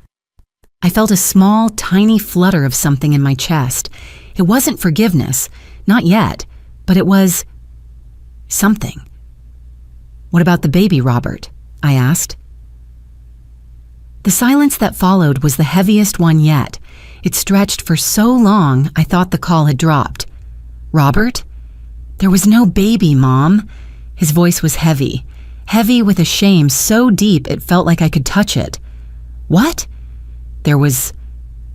I felt a small, tiny flutter of something in my chest. It wasn't forgiveness, not yet, but it was something. What about the baby, Robert? I asked. The silence that followed was the heaviest one yet. It stretched for so long I thought the call had dropped. Robert? There was no baby, Mom. His voice was heavy with a shame so deep it felt like I could touch it. What? There was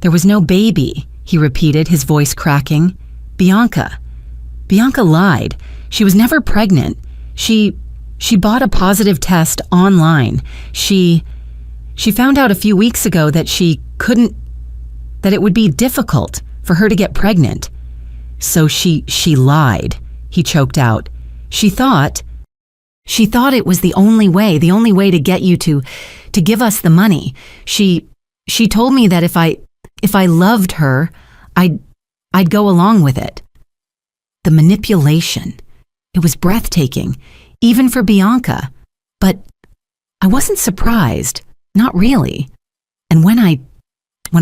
no baby, he repeated, his voice cracking. Bianca lied. She was never pregnant. She bought a positive test online. She found out a few weeks ago that that it would be difficult for her to get pregnant. So she lied, he choked out. She thought it was the only way to get you to give us the money. She told me that if I loved her, I'd go along with it. The manipulation. It was breathtaking, even for Bianca. But I wasn't surprised, not really. And when I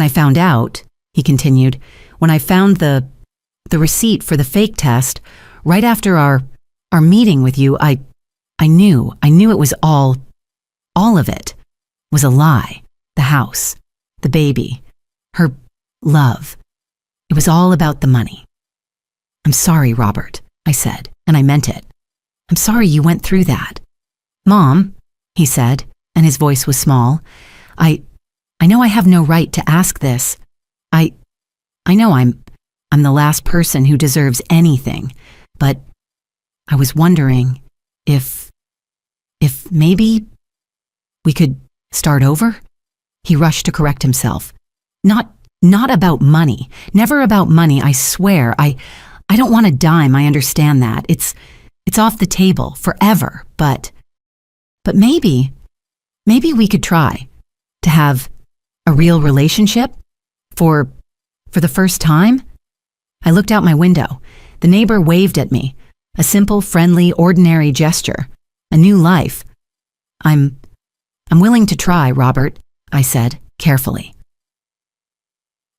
found out, he continued, when I found the receipt for the fake test, right after our meeting with you, I knew it was all of it was a lie. The house, the baby, her love. It was all about the money. I'm sorry, Robert, I said, and I meant it. I'm sorry you went through that. Mom, he said, and his voice was small, I know I have no right to ask this. I know I'm the last person who deserves anything, but I was wondering if maybe we could start over? He rushed to correct himself. Not about money. Never about money, I swear. I don't want a dime, I understand that. It's off the table forever, but maybe we could try to have a real relationship for the first time. I looked out my window. The neighbor waved at me, a simple, friendly, ordinary gesture, a new life. I'm willing to try, Robert, I said, carefully.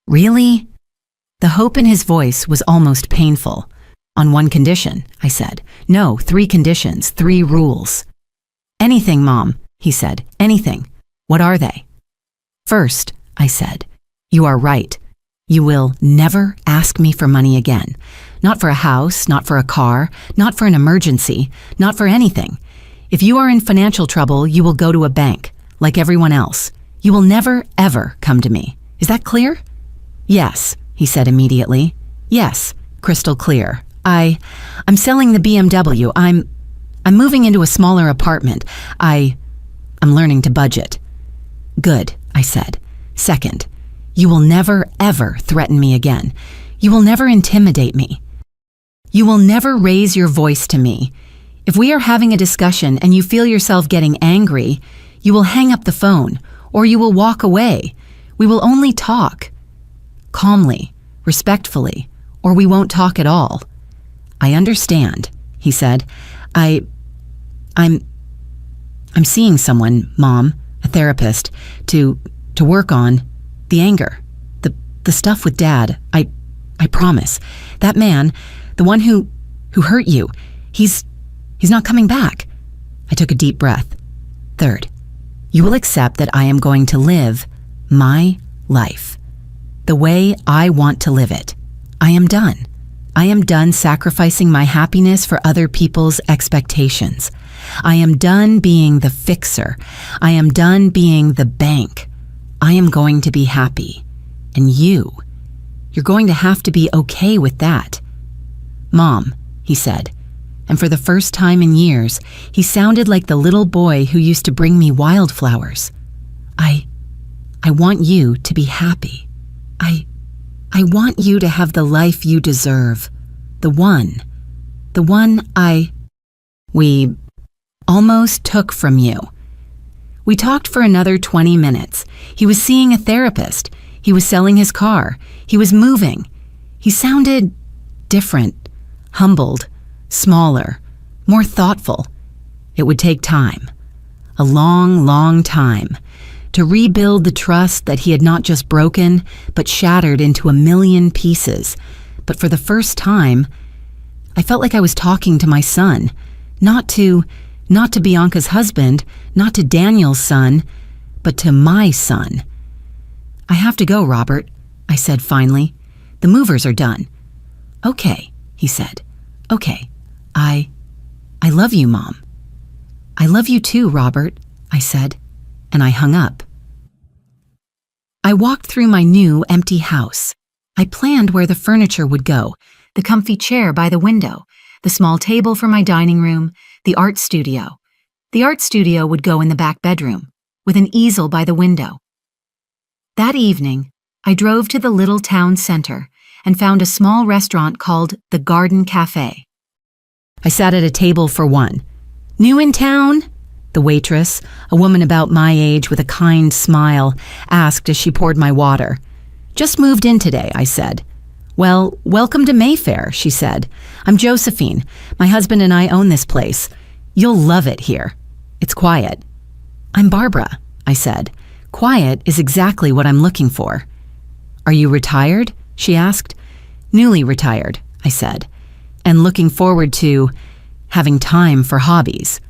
Really? The hope in his voice was almost painful. On one condition, I said. No, 3 conditions, 3 rules. Anything, Mom, he said. Anything. What are they? First, I said, you are right. You will never ask me for money again. Not for a house, not for a car, not for an emergency, not for anything. If you are in financial trouble, you will go to a bank, like everyone else. You will never, ever come to me. Is that clear? Yes, he said immediately. Yes, crystal clear. I'm selling the BMW. I'm moving into a smaller apartment. I'm learning to budget. Good, I said. Second, you will never, ever threaten me again. You will never intimidate me. You will never raise your voice to me. If we are having a discussion and you feel yourself getting angry, you will hang up the phone or you will walk away. We will only talk. Calmly, respectfully, or we won't talk at all. I understand, he said. I'm seeing someone, Mom, a therapist, to work on the anger, the stuff with Dad. I promise. That man, the one who hurt you, he's not coming back. I took a deep breath. Third, you will accept that I am going to live my life the way I want to live it. I am done. I am done sacrificing my happiness for other people's expectations. I am done being the fixer. I am done being the bank. I am going to be happy. And you're going to have to be okay with that. Mom, he said, and for the first time in years, he sounded like the little boy who used to bring me wildflowers. I want you to be happy. I want you to have the life you deserve. The one we almost took from you. We talked for another 20 minutes. He was seeing a therapist. He was selling his car. He was moving. He sounded different, humbled, smaller, more thoughtful. It would take time, a long, long time, to rebuild the trust that he had not just broken, but shattered into a million pieces. But for the first time, I felt like I was talking to my son, not to Bianca's husband, not to Daniel's son, but to my son. I have to go, Robert, I said finally. The movers are done. Okay, he said. Okay, I love you, Mom. I love you too, Robert, I said, and I hung up. I walked through my new empty house. I planned where the furniture would go, the comfy chair by the window, the small table for my dining room, the art studio. The art studio would go in the back bedroom, with an easel by the window. That evening, I drove to the little town center and found a small restaurant called the Garden Cafe. I sat at a table for one. New in town? The waitress, a woman about my age with a kind smile, asked as she poured my water. Just moved in today, I said. Well, welcome to Mayfair, she said. I'm Josephine. My husband and I own this place. You'll love it here. It's quiet. I'm Barbara, I said. Quiet is exactly what I'm looking for. Are you retired? She asked. Newly retired, I said, and looking forward to having time for hobbies.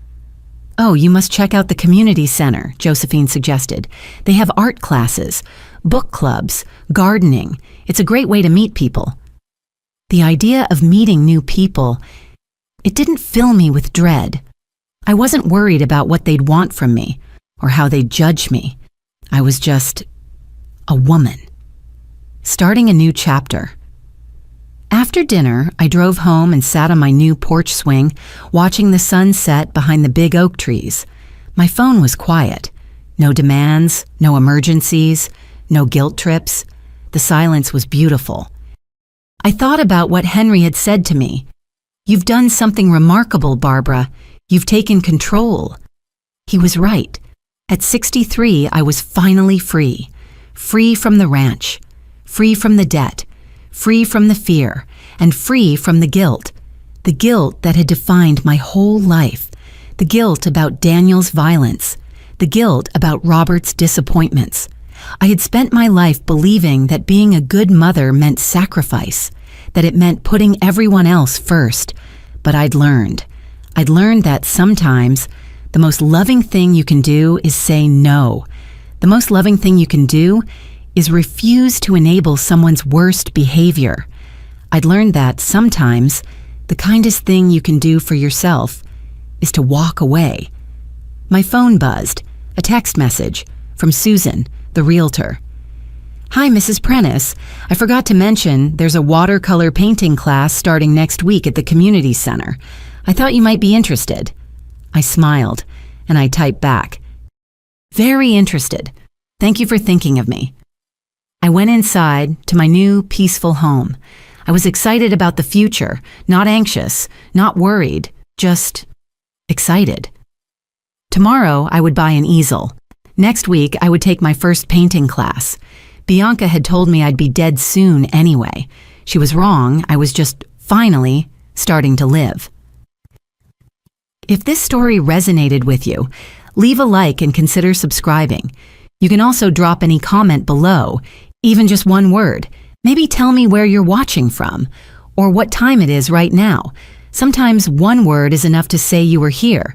Oh, you must check out the community center, Josephine suggested. They have art classes, book clubs, gardening. It's a great way to meet people. The idea of meeting new people, it didn't fill me with dread. I wasn't worried about what they'd want from me or how they'd judge me. I was just a woman, starting a new chapter. After dinner, I drove home and sat on my new porch swing, watching the sun set behind the big oak trees. My phone was quiet. No demands, no emergencies, no guilt trips. The silence was beautiful. I thought about what Henry had said to me. You've done something remarkable, Barbara. You've taken control. He was right. At 63, I was finally free. Free from the ranch. Free from the debt. Free from the fear. And free from the guilt. The guilt that had defined my whole life. The guilt about Daniel's violence. The guilt about Robert's disappointments. I had spent my life believing that being a good mother meant sacrifice, that it meant putting everyone else first. But I'd learned that sometimes the most loving thing you can do is say no. The most loving thing you can do is refuse to enable someone's worst behavior. I'd learned that sometimes the kindest thing you can do for yourself is to walk away. My phone buzzed, a text message from Susan, the realtor. Hi, Mrs. Prentice. I forgot to mention there's a watercolor painting class starting next week at the community center. I thought you might be interested. I smiled, and I typed back. Very interested. Thank you for thinking of me. I went inside to my new peaceful home. I was excited about the future, not anxious, not worried, just excited. Tomorrow, I would buy an easel. Next week, I would take my first painting class. Bianca had told me I'd be dead soon anyway. She was wrong. I was just finally starting to live. If this story resonated with you, leave a like and consider subscribing. You can also drop any comment below, even just one word. Maybe tell me where you're watching from, or what time it is right now. Sometimes one word is enough to say you were here.